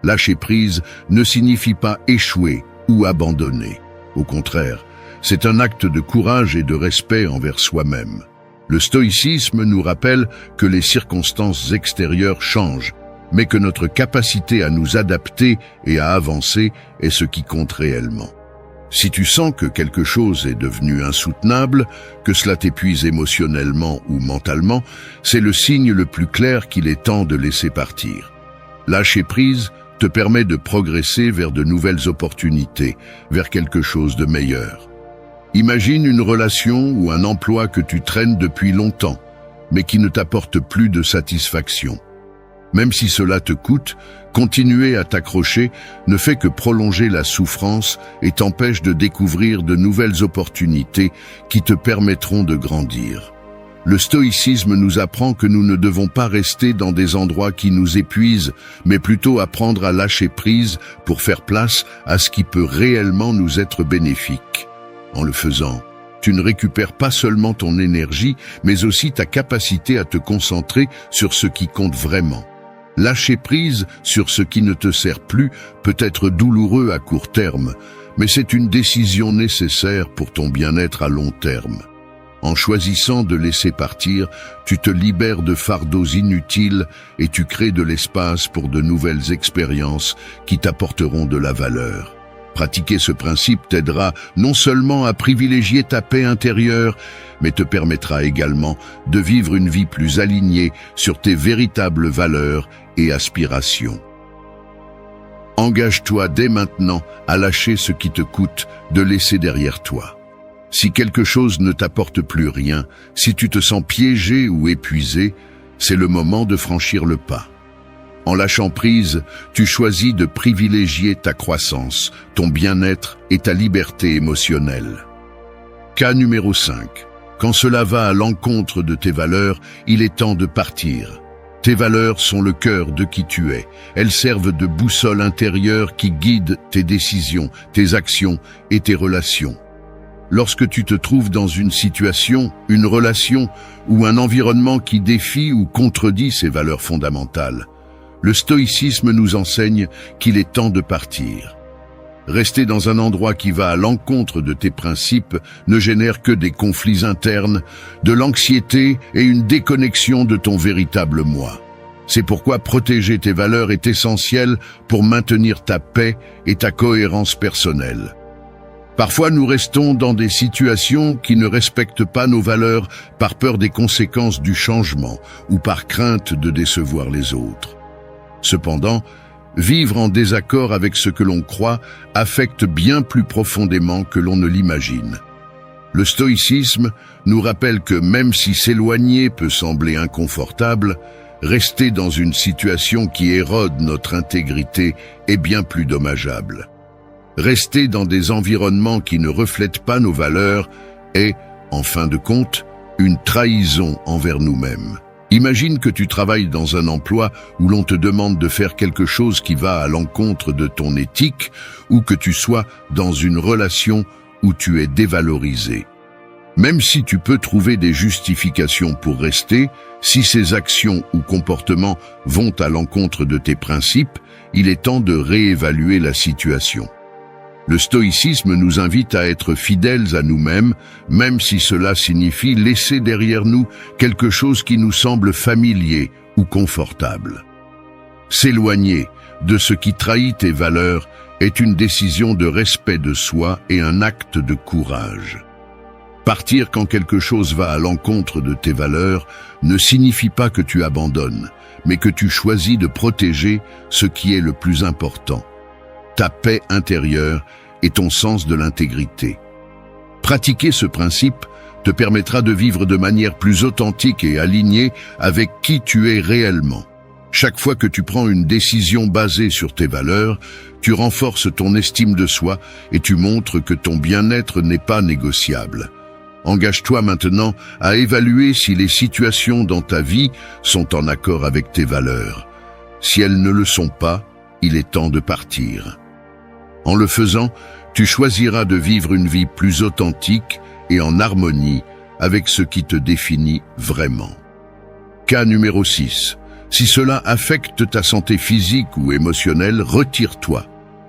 Lâcher prise ne signifie pas échouer ou abandonner. Au contraire, c'est un acte de courage et de respect envers soi-même. Le stoïcisme nous rappelle que les circonstances extérieures changent, mais que notre capacité à nous adapter et à avancer est ce qui compte réellement. Si tu sens que quelque chose est devenu insoutenable, que cela t'épuise émotionnellement ou mentalement, c'est le signe le plus clair qu'il est temps de laisser partir. Lâcher prise te permet de progresser vers de nouvelles opportunités, vers quelque chose de meilleur. Imagine une relation ou un emploi que tu traînes depuis longtemps, mais qui ne t'apporte plus de satisfaction. Même si cela te coûte, continuer à t'accrocher ne fait que prolonger la souffrance et t'empêche de découvrir de nouvelles opportunités qui te permettront de grandir. Le stoïcisme nous apprend que nous ne devons pas rester dans des endroits qui nous épuisent, mais plutôt apprendre à lâcher prise pour faire place à ce qui peut réellement nous être bénéfique. En le faisant, tu ne récupères pas seulement ton énergie, mais aussi ta capacité à te concentrer sur ce qui compte vraiment. Lâcher prise sur ce qui ne te sert plus peut être douloureux à court terme, mais c'est une décision nécessaire pour ton bien-être à long terme. En choisissant de laisser partir, tu te libères de fardeaux inutiles et tu crées de l'espace pour de nouvelles expériences qui t'apporteront de la valeur. Pratiquer ce principe t'aidera non seulement à privilégier ta paix intérieure, mais te permettra également de vivre une vie plus alignée sur tes véritables valeurs et aspirations. Engage-toi dès maintenant à lâcher ce qui te coûte de laisser derrière toi. Si quelque chose ne t'apporte plus rien, si tu te sens piégé ou épuisé, c'est le moment de franchir le pas. En lâchant prise, tu choisis de privilégier ta croissance, ton bien-être et ta liberté émotionnelle. Cas numéro 5. Quand cela va à l'encontre de tes valeurs, il est temps de partir. Tes valeurs sont le cœur de qui tu es. Elles servent de boussole intérieure qui guide tes décisions, tes actions et tes relations. Lorsque tu te trouves dans une situation, une relation ou un environnement qui défie ou contredit ces valeurs fondamentales, le stoïcisme nous enseigne qu'il est temps de partir. Rester dans un endroit qui va à l'encontre de tes principes ne génère que des conflits internes, de l'anxiété et une déconnexion de ton véritable moi. C'est pourquoi protéger tes valeurs est essentiel pour maintenir ta paix et ta cohérence personnelle. Parfois, nous restons dans des situations qui ne respectent pas nos valeurs par peur des conséquences du changement ou par crainte de décevoir les autres. Cependant, vivre en désaccord avec ce que l'on croit affecte bien plus profondément que l'on ne l'imagine. Le stoïcisme nous rappelle que même si s'éloigner peut sembler inconfortable, rester dans une situation qui érode notre intégrité est bien plus dommageable. Rester dans des environnements qui ne reflètent pas nos valeurs est, en fin de compte, une trahison envers nous-mêmes. Imagine que tu travailles dans un emploi où l'on te demande de faire quelque chose qui va à l'encontre de ton éthique ou que tu sois dans une relation où tu es dévalorisé. Même si tu peux trouver des justifications pour rester, si ces actions ou comportements vont à l'encontre de tes principes, il est temps de réévaluer la situation. Le stoïcisme nous invite à être fidèles à nous-mêmes, même si cela signifie laisser derrière nous quelque chose qui nous semble familier ou confortable. S'éloigner de ce qui trahit tes valeurs est une décision de respect de soi et un acte de courage. Partir quand quelque chose va à l'encontre de tes valeurs ne signifie pas que tu abandonnes, mais que tu choisis de protéger ce qui est le plus important: ta paix intérieure et ton sens de l'intégrité. Pratiquer ce principe te permettra de vivre de manière plus authentique et alignée avec qui tu es réellement. Chaque fois que tu prends une décision basée sur tes valeurs, tu renforces ton estime de soi et tu montres que ton bien-être n'est pas négociable. Engage-toi maintenant à évaluer si les situations dans ta vie sont en accord avec tes valeurs. Si elles ne le sont pas, il est temps de partir. En le faisant, tu choisiras de vivre une vie plus authentique et en harmonie avec ce qui te définit vraiment. Cas numéro 6. Si cela affecte ta santé physique ou émotionnelle, retire-toi.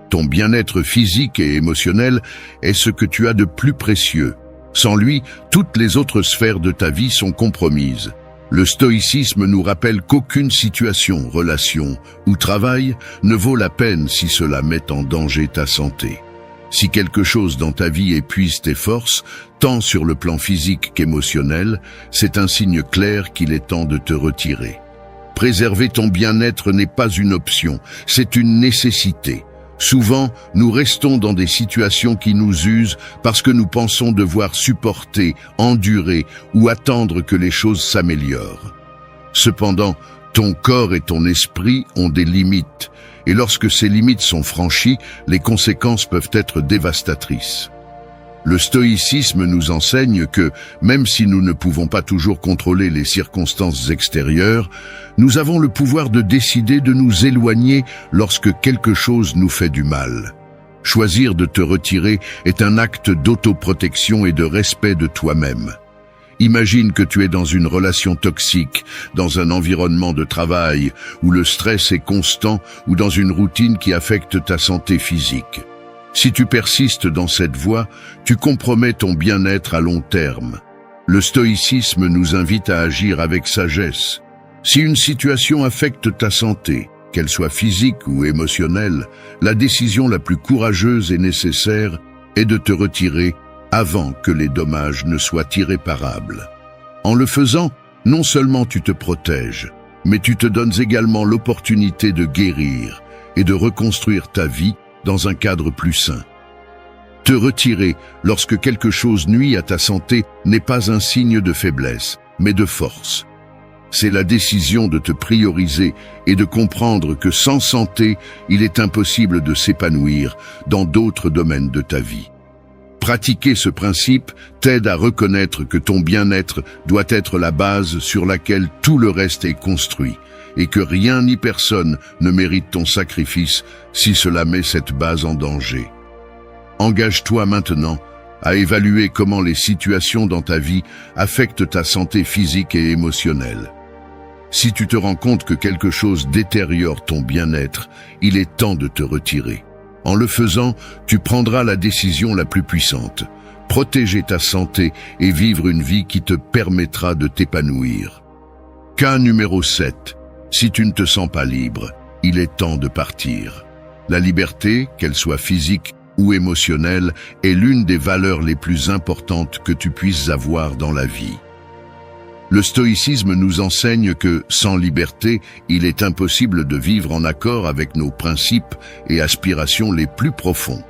Ton bien-être physique et émotionnel est ce que tu as de plus précieux. Sans lui, toutes les autres sphères de ta vie sont compromises. Le stoïcisme nous rappelle qu'aucune situation, relation ou travail ne vaut la peine si cela met en danger ta santé. Si quelque chose dans ta vie épuise tes forces, tant sur le plan physique qu'émotionnel, c'est un signe clair qu'il est temps de te retirer. Préserver ton bien-être n'est pas une option, c'est une nécessité. Souvent, nous restons dans des situations qui nous usent parce que nous pensons devoir supporter, endurer ou attendre que les choses s'améliorent. Cependant, ton corps et ton esprit ont des limites, et lorsque ces limites sont franchies, les conséquences peuvent être dévastatrices. Le stoïcisme nous enseigne que, même si nous ne pouvons pas toujours contrôler les circonstances extérieures, nous avons le pouvoir de décider de nous éloigner lorsque quelque chose nous fait du mal. Choisir de te retirer est un acte d'autoprotection et de respect de toi-même. Imagine que tu es dans une relation toxique, dans un environnement de travail où le stress est constant ou dans une routine qui affecte ta santé physique. Si tu persistes dans cette voie, tu compromets ton bien-être à long terme. Le stoïcisme nous invite à agir avec sagesse. Si une situation affecte ta santé, qu'elle soit physique ou émotionnelle, la décision la plus courageuse et nécessaire est de te retirer avant que les dommages ne soient irréparables. En le faisant, non seulement tu te protèges, mais tu te donnes également l'opportunité de guérir et de reconstruire ta vie dans un cadre plus sain. Te retirer lorsque quelque chose nuit à ta santé n'est pas un signe de faiblesse, mais de force. C'est la décision de te prioriser et de comprendre que sans santé, il est impossible de s'épanouir dans d'autres domaines de ta vie. Pratiquer ce principe t'aide à reconnaître que ton bien-être doit être la base sur laquelle tout le reste est construit, et que rien ni personne ne mérite ton sacrifice si cela met cette base en danger. Engage-toi maintenant à évaluer comment les situations dans ta vie affectent ta santé physique et émotionnelle. Si tu te rends compte que quelque chose détériore ton bien-être, il est temps de te retirer. En le faisant, tu prendras la décision la plus puissante. Protéger ta santé et vivre une vie qui te permettra de t'épanouir. Cas numéro 7. Si tu ne te sens pas libre, il est temps de partir. La liberté, qu'elle soit physique ou émotionnelle, est l'une des valeurs les plus importantes que tu puisses avoir dans la vie. Le stoïcisme nous enseigne que, sans liberté, il est impossible de vivre en accord avec nos principes et aspirations les plus profonds.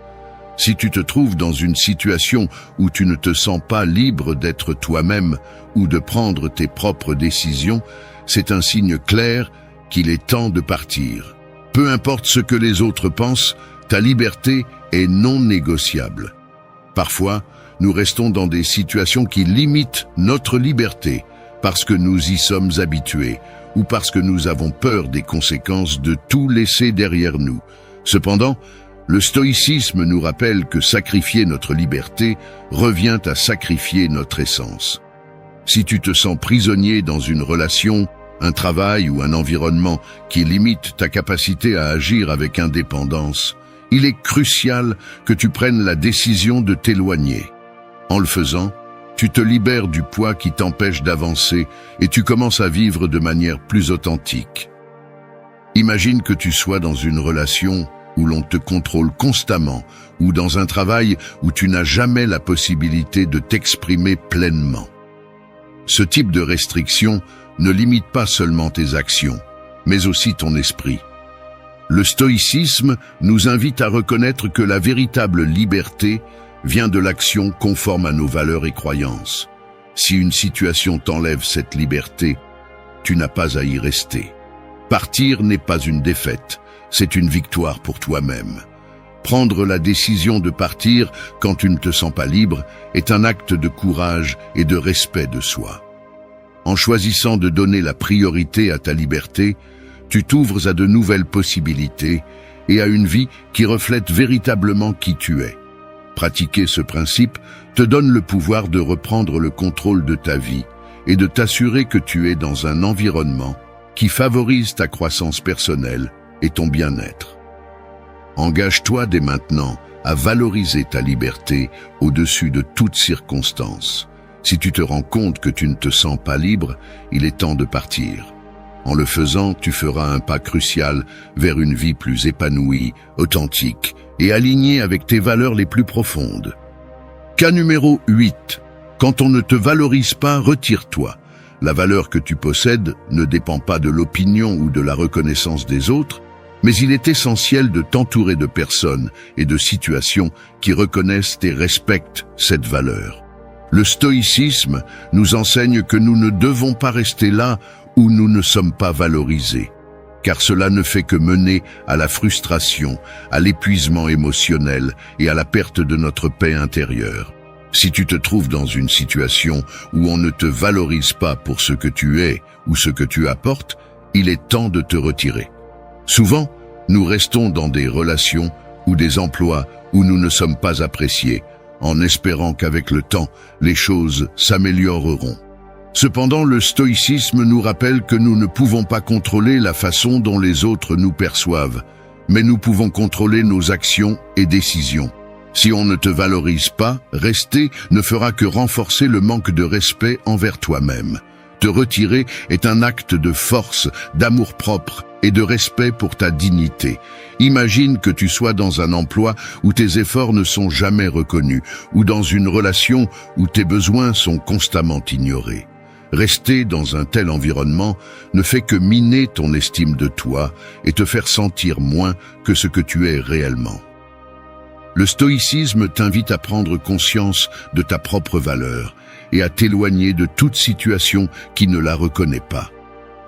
Si tu te trouves dans une situation où tu ne te sens pas libre d'être toi-même ou de prendre tes propres décisions, c'est un signe clair qu'il est temps de partir. Peu importe ce que les autres pensent, ta liberté est non négociable. Parfois, nous restons dans des situations qui limitent notre liberté parce que nous y sommes habitués ou parce que nous avons peur des conséquences de tout laisser derrière nous. Cependant, le stoïcisme nous rappelle que sacrifier notre liberté revient à sacrifier notre essence. Si tu te sens prisonnier dans une relation, un travail ou un environnement qui limite ta capacité à agir avec indépendance, il est crucial que tu prennes la décision de t'éloigner. En le faisant, tu te libères du poids qui t'empêche d'avancer et tu commences à vivre de manière plus authentique. Imagine que tu sois dans une relation où l'on te contrôle constamment ou dans un travail où tu n'as jamais la possibilité de t'exprimer pleinement. Ce type de restriction ne limite pas seulement tes actions, mais aussi ton esprit. Le stoïcisme nous invite à reconnaître que la véritable liberté vient de l'action conforme à nos valeurs et croyances. Si une situation t'enlève cette liberté, tu n'as pas à y rester. Partir n'est pas une défaite, c'est une victoire pour toi-même. Prendre la décision de partir quand tu ne te sens pas libre est un acte de courage et de respect de soi. En choisissant de donner la priorité à ta liberté, tu t'ouvres à de nouvelles possibilités et à une vie qui reflète véritablement qui tu es. Pratiquer ce principe te donne le pouvoir de reprendre le contrôle de ta vie et de t'assurer que tu es dans un environnement qui favorise ta croissance personnelle et ton bien-être. Engage-toi dès maintenant à valoriser ta liberté au-dessus de toutes circonstances. Si tu te rends compte que tu ne te sens pas libre, il est temps de partir. En le faisant, tu feras un pas crucial vers une vie plus épanouie, authentique et alignée avec tes valeurs les plus profondes. Cas numéro 8. Quand on ne te valorise pas, retire-toi. La valeur que tu possèdes ne dépend pas de l'opinion ou de la reconnaissance des autres, mais il est essentiel de t'entourer de personnes et de situations qui reconnaissent et respectent cette valeur. Le stoïcisme nous enseigne que nous ne devons pas rester là où nous ne sommes pas valorisés, car cela ne fait que mener à la frustration, à l'épuisement émotionnel et à la perte de notre paix intérieure. Si tu te trouves dans une situation où on ne te valorise pas pour ce que tu es ou ce que tu apportes, il est temps de te retirer. Souvent, nous restons dans des relations ou des emplois où nous ne sommes pas appréciés, en espérant qu'avec le temps, les choses s'amélioreront. Cependant, le stoïcisme nous rappelle que nous ne pouvons pas contrôler la façon dont les autres nous perçoivent, mais nous pouvons contrôler nos actions et décisions. Si on ne te valorise pas, rester ne fera que renforcer le manque de respect envers toi-même. Te retirer est un acte de force, d'amour-propre et de respect pour ta dignité. Imagine que tu sois dans un emploi où tes efforts ne sont jamais reconnus, ou dans une relation où tes besoins sont constamment ignorés. Rester dans un tel environnement ne fait que miner ton estime de toi et te faire sentir moins que ce que tu es réellement. Le stoïcisme t'invite à prendre conscience de ta propre valeur et à t'éloigner de toute situation qui ne la reconnaît pas.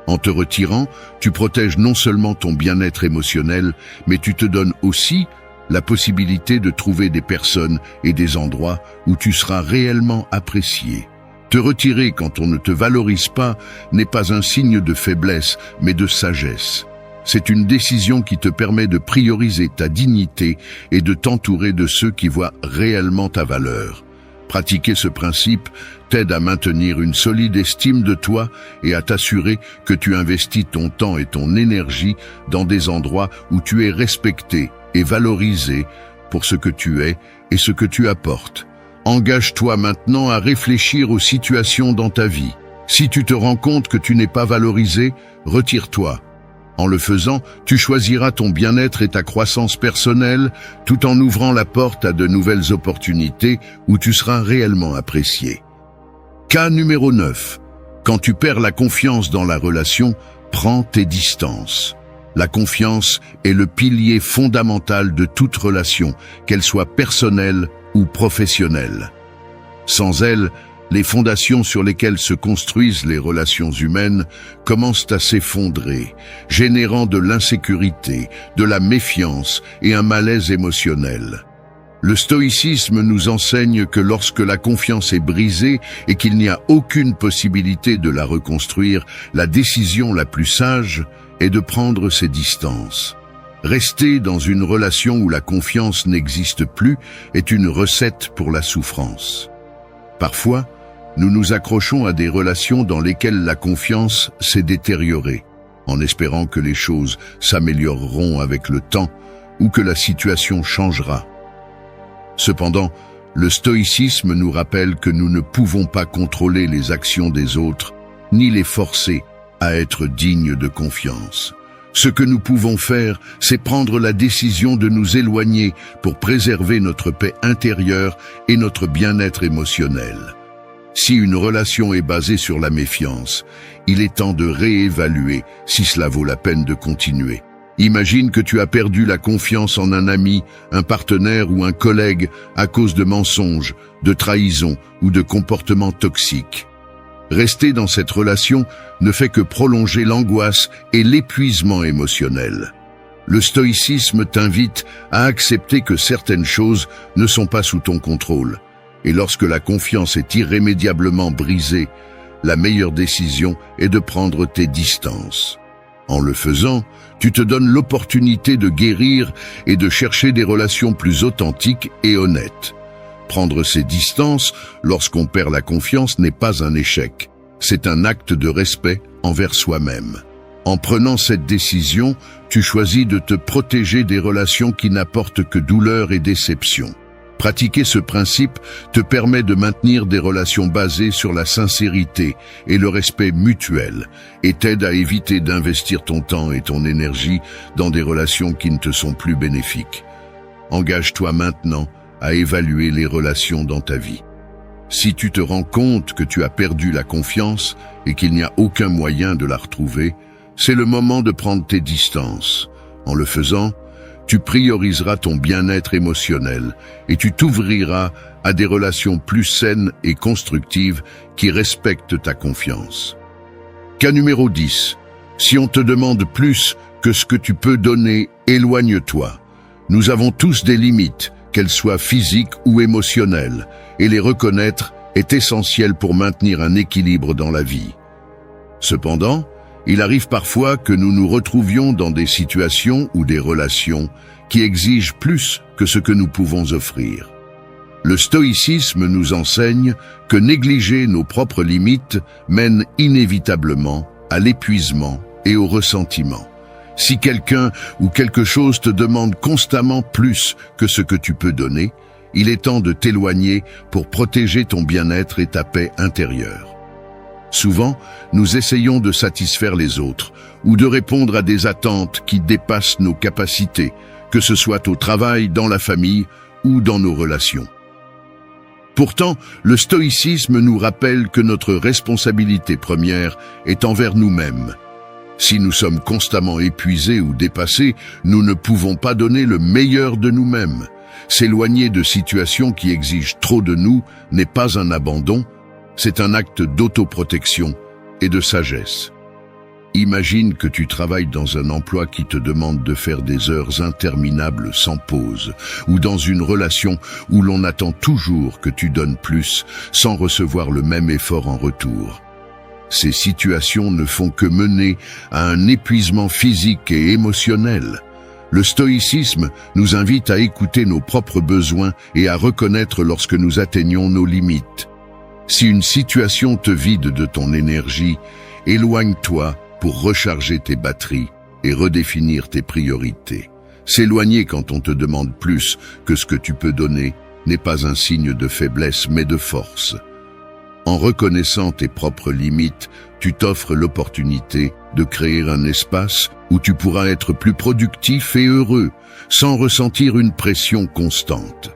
En te retirant, tu protèges non seulement ton bien-être émotionnel, mais tu te donnes aussi la possibilité de trouver des personnes et des endroits où tu seras réellement apprécié. Te retirer quand on ne te valorise pas n'est pas un signe de faiblesse, mais de sagesse. C'est une décision qui te permet de prioriser ta dignité et de t'entourer de ceux qui voient réellement ta valeur. Pratiquer ce principe t'aide à maintenir une solide estime de toi et à t'assurer que tu investis ton temps et ton énergie dans des endroits où tu es respecté et valorisé pour ce que tu es et ce que tu apportes. Engage-toi maintenant à réfléchir aux situations dans ta vie. Si tu te rends compte que tu n'es pas valorisé, retire-toi. En le faisant, tu choisiras ton bien-être et ta croissance personnelle tout en ouvrant la porte à de nouvelles opportunités où tu seras réellement apprécié. Cas numéro 9. Quand tu perds la confiance dans la relation, prends tes distances. La confiance est le pilier fondamental de toute relation, qu'elle soit personnelle ou professionnelle. Sans elle, les fondations sur lesquelles se construisent les relations humaines commencent à s'effondrer, générant de l'insécurité, de la méfiance et un malaise émotionnel. Le stoïcisme nous enseigne que lorsque la confiance est brisée et qu'il n'y a aucune possibilité de la reconstruire, la décision la plus sage est de prendre ses distances. Rester dans une relation où la confiance n'existe plus est une recette pour la souffrance. Parfois, nous nous accrochons à des relations dans lesquelles la confiance s'est détériorée, en espérant que les choses s'amélioreront avec le temps ou que la situation changera. Cependant, le stoïcisme nous rappelle que nous ne pouvons pas contrôler les actions des autres, ni les forcer à être dignes de confiance. Ce que nous pouvons faire, c'est prendre la décision de nous éloigner pour préserver notre paix intérieure et notre bien-être émotionnel. Si une relation est basée sur la méfiance, il est temps de réévaluer si cela vaut la peine de continuer. Imagine que tu as perdu la confiance en un ami, un partenaire ou un collègue à cause de mensonges, de trahisons ou de comportements toxiques. Rester dans cette relation ne fait que prolonger l'angoisse et l'épuisement émotionnel. Le stoïcisme t'invite à accepter que certaines choses ne sont pas sous ton contrôle. Et lorsque la confiance est irrémédiablement brisée, la meilleure décision est de prendre tes distances. En le faisant, tu te donnes l'opportunité de guérir et de chercher des relations plus authentiques et honnêtes. Prendre ses distances lorsqu'on perd la confiance n'est pas un échec. C'est un acte de respect envers soi-même. En prenant cette décision, tu choisis de te protéger des relations qui n'apportent que douleur et déception. Pratiquer ce principe te permet de maintenir des relations basées sur la sincérité et le respect mutuel et t'aide à éviter d'investir ton temps et ton énergie dans des relations qui ne te sont plus bénéfiques. Engage-toi maintenant à évaluer les relations dans ta vie. Si tu te rends compte que tu as perdu la confiance et qu'il n'y a aucun moyen de la retrouver, c'est le moment de prendre tes distances. En le faisant, tu prioriseras ton bien-être émotionnel et tu t'ouvriras à des relations plus saines et constructives qui respectent ta confiance. Cas numéro 10. Si on te demande plus que ce que tu peux donner, éloigne-toi. Nous avons tous des limites, qu'elles soient physiques ou émotionnelles, et les reconnaître est essentiel pour maintenir un équilibre dans la vie. Cependant, il arrive parfois que nous nous retrouvions dans des situations ou des relations qui exigent plus que ce que nous pouvons offrir. Le stoïcisme nous enseigne que négliger nos propres limites mène inévitablement à l'épuisement et au ressentiment. Si quelqu'un ou quelque chose te demande constamment plus que ce que tu peux donner, il est temps de t'éloigner pour protéger ton bien-être et ta paix intérieure. Souvent, nous essayons de satisfaire les autres ou de répondre à des attentes qui dépassent nos capacités, que ce soit au travail, dans la famille ou dans nos relations. Pourtant, le stoïcisme nous rappelle que notre responsabilité première est envers nous-mêmes. Si nous sommes constamment épuisés ou dépassés, nous ne pouvons pas donner le meilleur de nous-mêmes. S'éloigner de situations qui exigent trop de nous n'est pas un abandon, c'est un acte d'autoprotection et de sagesse. Imagine que tu travailles dans un emploi qui te demande de faire des heures interminables sans pause, ou dans une relation où l'on attend toujours que tu donnes plus, sans recevoir le même effort en retour. Ces situations ne font que mener à un épuisement physique et émotionnel. Le stoïcisme nous invite à écouter nos propres besoins et à reconnaître lorsque nous atteignons nos limites. Si une situation te vide de ton énergie, éloigne-toi pour recharger tes batteries et redéfinir tes priorités. S'éloigner quand on te demande plus que ce que tu peux donner n'est pas un signe de faiblesse mais de force. En reconnaissant tes propres limites, tu t'offres l'opportunité de créer un espace où tu pourras être plus productif et heureux, sans ressentir une pression constante.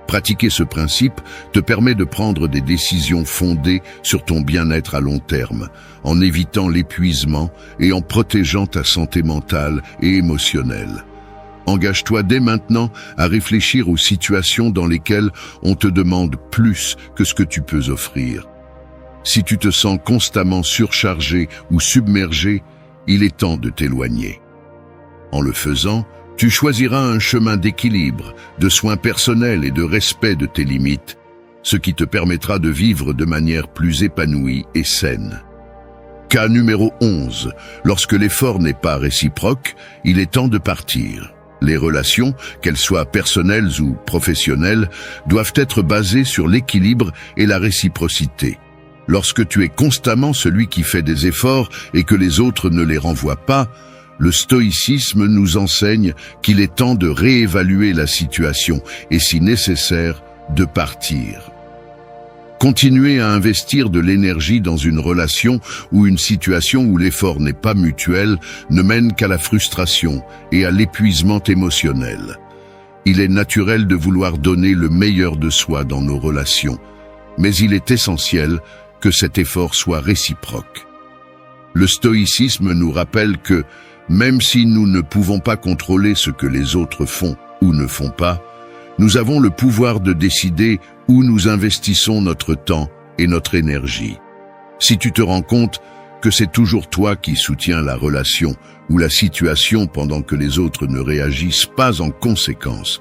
Pratiquer ce principe te permet de prendre des décisions fondées sur ton bien-être à long terme, en évitant l'épuisement et en protégeant ta santé mentale et émotionnelle. Engage-toi dès maintenant à réfléchir aux situations dans lesquelles on te demande plus que ce que tu peux offrir. Si tu te sens constamment surchargé ou submergé, il est temps de t'éloigner. En le faisant, tu choisiras un chemin d'équilibre, de soins personnels et de respect de tes limites, ce qui te permettra de vivre de manière plus épanouie et saine. Cas numéro 11. Lorsque l'effort n'est pas réciproque, il est temps de partir. Les relations, qu'elles soient personnelles ou professionnelles, doivent être basées sur l'équilibre et la réciprocité. Lorsque tu es constamment celui qui fait des efforts et que les autres ne les renvoient pas, le stoïcisme nous enseigne qu'il est temps de réévaluer la situation et, si nécessaire, de partir. Continuer à investir de l'énergie dans une relation ou une situation où l'effort n'est pas mutuel ne mène qu'à la frustration et à l'épuisement émotionnel. Il est naturel de vouloir donner le meilleur de soi dans nos relations, mais il est essentiel que cet effort soit réciproque. Le stoïcisme nous rappelle que, même si nous ne pouvons pas contrôler ce que les autres font ou ne font pas, nous avons le pouvoir de décider où nous investissons notre temps et notre énergie. Si tu te rends compte que c'est toujours toi qui soutiens la relation ou la situation pendant que les autres ne réagissent pas en conséquence,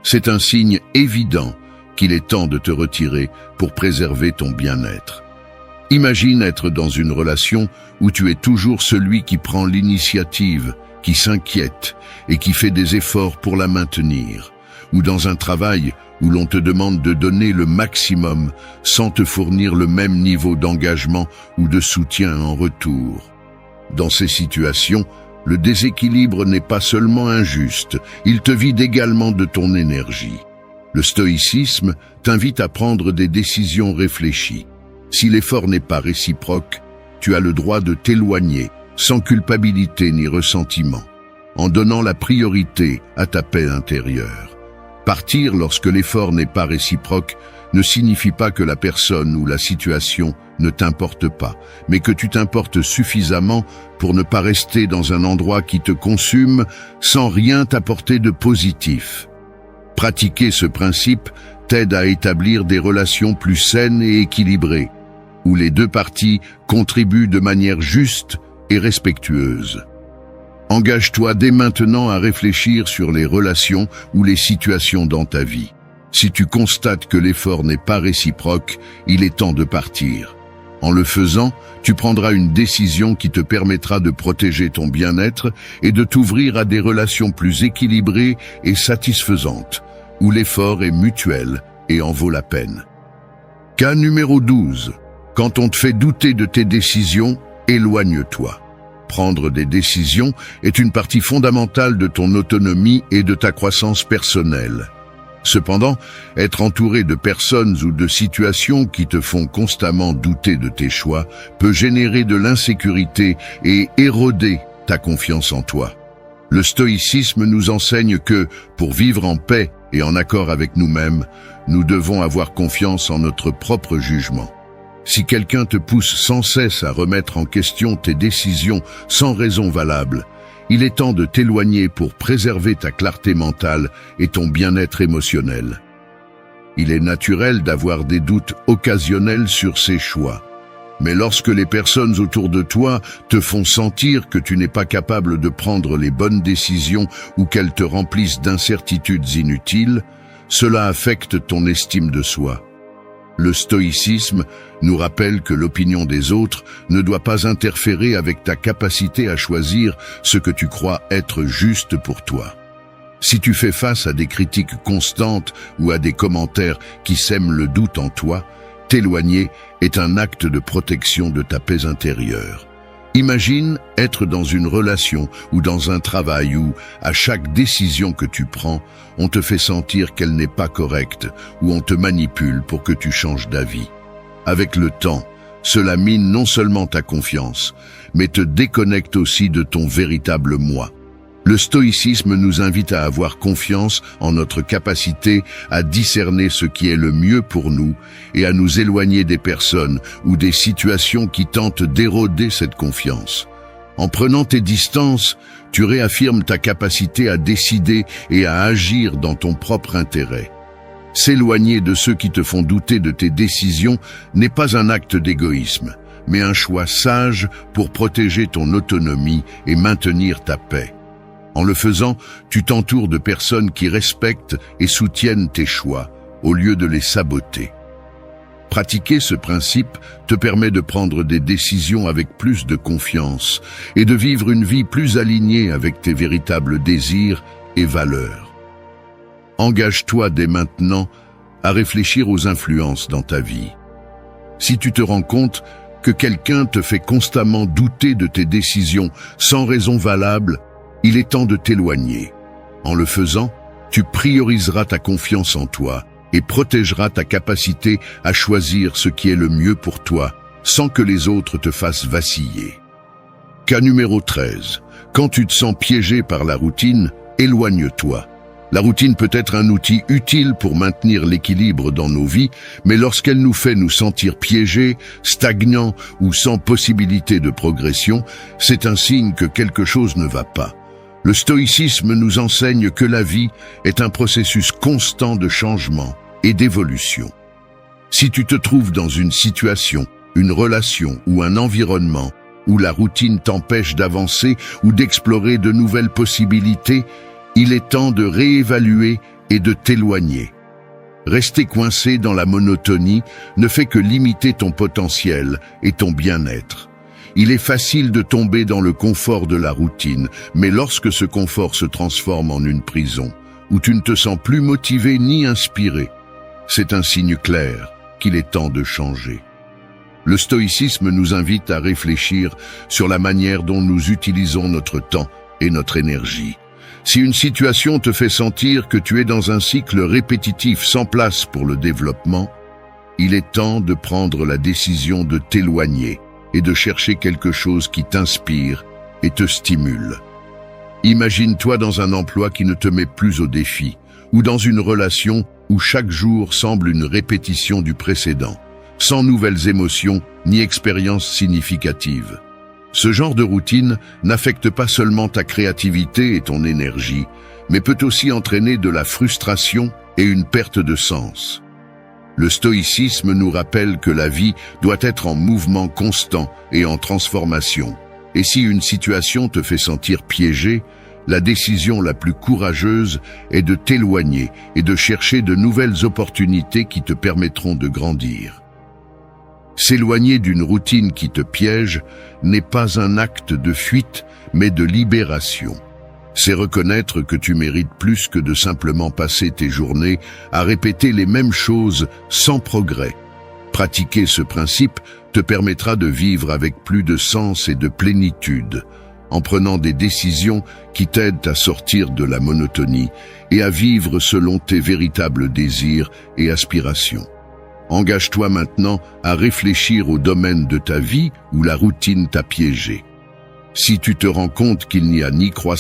c'est un signe évident qu'il est temps de te retirer pour préserver ton bien-être. Imagine être dans une relation où tu es toujours celui qui prend l'initiative, qui s'inquiète et qui fait des efforts pour la maintenir, ou dans un travail où l'on te demande de donner le maximum sans te fournir le même niveau d'engagement ou de soutien en retour. Dans ces situations, le déséquilibre n'est pas seulement injuste, il te vide également de ton énergie. Le stoïcisme t'invite à prendre des décisions réfléchies. Si l'effort n'est pas réciproque, tu as le droit de t'éloigner, sans culpabilité ni ressentiment, en donnant la priorité à ta paix intérieure. Partir lorsque l'effort n'est pas réciproque ne signifie pas que la personne ou la situation ne t'importe pas, mais que tu t'importes suffisamment pour ne pas rester dans un endroit qui te consume sans rien t'apporter de positif. Pratiquer ce principe t'aide à établir des relations plus saines et équilibrées, où les deux parties contribuent de manière juste et respectueuse. Engage-toi dès maintenant à réfléchir sur les relations ou les situations dans ta vie. Si tu constates que l'effort n'est pas réciproque, il est temps de partir. En le faisant, tu prendras une décision qui te permettra de protéger ton bien-être et de t'ouvrir à des relations plus équilibrées et satisfaisantes, où l'effort est mutuel et en vaut la peine. Cas numéro 12. Quand on te fait douter de tes décisions, éloigne-toi. Prendre des décisions est une partie fondamentale de ton autonomie et de ta croissance personnelle. Cependant, être entouré de personnes ou de situations qui te font constamment douter de tes choix peut générer de l'insécurité et éroder ta confiance en toi. Le stoïcisme nous enseigne que, pour vivre en paix et en accord avec nous-mêmes, nous devons avoir confiance en notre propre jugement. Si quelqu'un te pousse sans cesse à remettre en question tes décisions sans raison valable, il est temps de t'éloigner pour préserver ta clarté mentale et ton bien-être émotionnel. Il est naturel d'avoir des doutes occasionnels sur ses choix. Mais lorsque les personnes autour de toi te font sentir que tu n'es pas capable de prendre les bonnes décisions ou qu'elles te remplissent d'incertitudes inutiles, cela affecte ton estime de soi. Le stoïcisme nous rappelle que l'opinion des autres ne doit pas interférer avec ta capacité à choisir ce que tu crois être juste pour toi. Si tu fais face à des critiques constantes ou à des commentaires qui sèment le doute en toi, t'éloigner est un acte de protection de ta paix intérieure. Imagine être dans une relation ou dans un travail où, à chaque décision que tu prends, on te fait sentir qu'elle n'est pas correcte ou on te manipule pour que tu changes d'avis. Avec le temps, cela mine non seulement ta confiance, mais te déconnecte aussi de ton véritable moi. Le stoïcisme nous invite à avoir confiance en notre capacité à discerner ce qui est le mieux pour nous et à nous éloigner des personnes ou des situations qui tentent d'éroder cette confiance. En prenant tes distances, tu réaffirmes ta capacité à décider et à agir dans ton propre intérêt. S'éloigner de ceux qui te font douter de tes décisions n'est pas un acte d'égoïsme, mais un choix sage pour protéger ton autonomie et maintenir ta paix. En le faisant, tu t'entoures de personnes qui respectent et soutiennent tes choix, au lieu de les saboter. Pratiquer ce principe te permet de prendre des décisions avec plus de confiance et de vivre une vie plus alignée avec tes véritables désirs et valeurs. Engage-toi dès maintenant à réfléchir aux influences dans ta vie. Si tu te rends compte que quelqu'un te fait constamment douter de tes décisions sans raison valable, il est temps de t'éloigner. En le faisant, tu prioriseras ta confiance en toi et protégeras ta capacité à choisir ce qui est le mieux pour toi, sans que les autres te fassent vaciller. Cas numéro 13. Quand tu te sens piégé par la routine, éloigne-toi. La routine peut être un outil utile pour maintenir l'équilibre dans nos vies, mais lorsqu'elle nous fait nous sentir piégés, stagnants ou sans possibilité de progression, c'est un signe que quelque chose ne va pas. Le stoïcisme nous enseigne que la vie est un processus constant de changement et d'évolution. Si tu te trouves dans une situation, une relation ou un environnement où la routine t'empêche d'avancer ou d'explorer de nouvelles possibilités, il est temps de réévaluer et de t'éloigner. Rester coincé dans la monotonie ne fait que limiter ton potentiel et ton bien-être. Il est facile de tomber dans le confort de la routine, mais lorsque ce confort se transforme en une prison, où tu ne te sens plus motivé ni inspiré, c'est un signe clair qu'il est temps de changer. Le stoïcisme nous invite à réfléchir sur la manière dont nous utilisons notre temps et notre énergie. Si une situation te fait sentir que tu es dans un cycle répétitif sans place pour le développement, il est temps de prendre la décision de t'éloigner et de chercher quelque chose qui t'inspire et te stimule. Imagine-toi dans un emploi qui ne te met plus au défi, ou dans une relation où chaque jour semble une répétition du précédent, sans nouvelles émotions ni expériences significatives. Ce genre de routine n'affecte pas seulement ta créativité et ton énergie, mais peut aussi entraîner de la frustration et une perte de sens. Le stoïcisme nous rappelle que la vie doit être en mouvement constant et en transformation. Et si une situation te fait sentir piégé, la décision la plus courageuse est de t'éloigner et de chercher de nouvelles opportunités qui te permettront de grandir. S'éloigner d'une routine qui te piège n'est pas un acte de fuite, mais de libération. C'est reconnaître que tu mérites plus que de simplement passer tes journées à répéter les mêmes choses sans progrès. Pratiquer ce principe te permettra de vivre avec plus de sens et de plénitude, en prenant des décisions qui t'aident à sortir de la monotonie et à vivre selon tes véritables désirs et aspirations. Engage-toi maintenant à réfléchir au domaine de ta vie où la routine t'a piégé. Si tu te rends compte qu'il n'y a ni croissance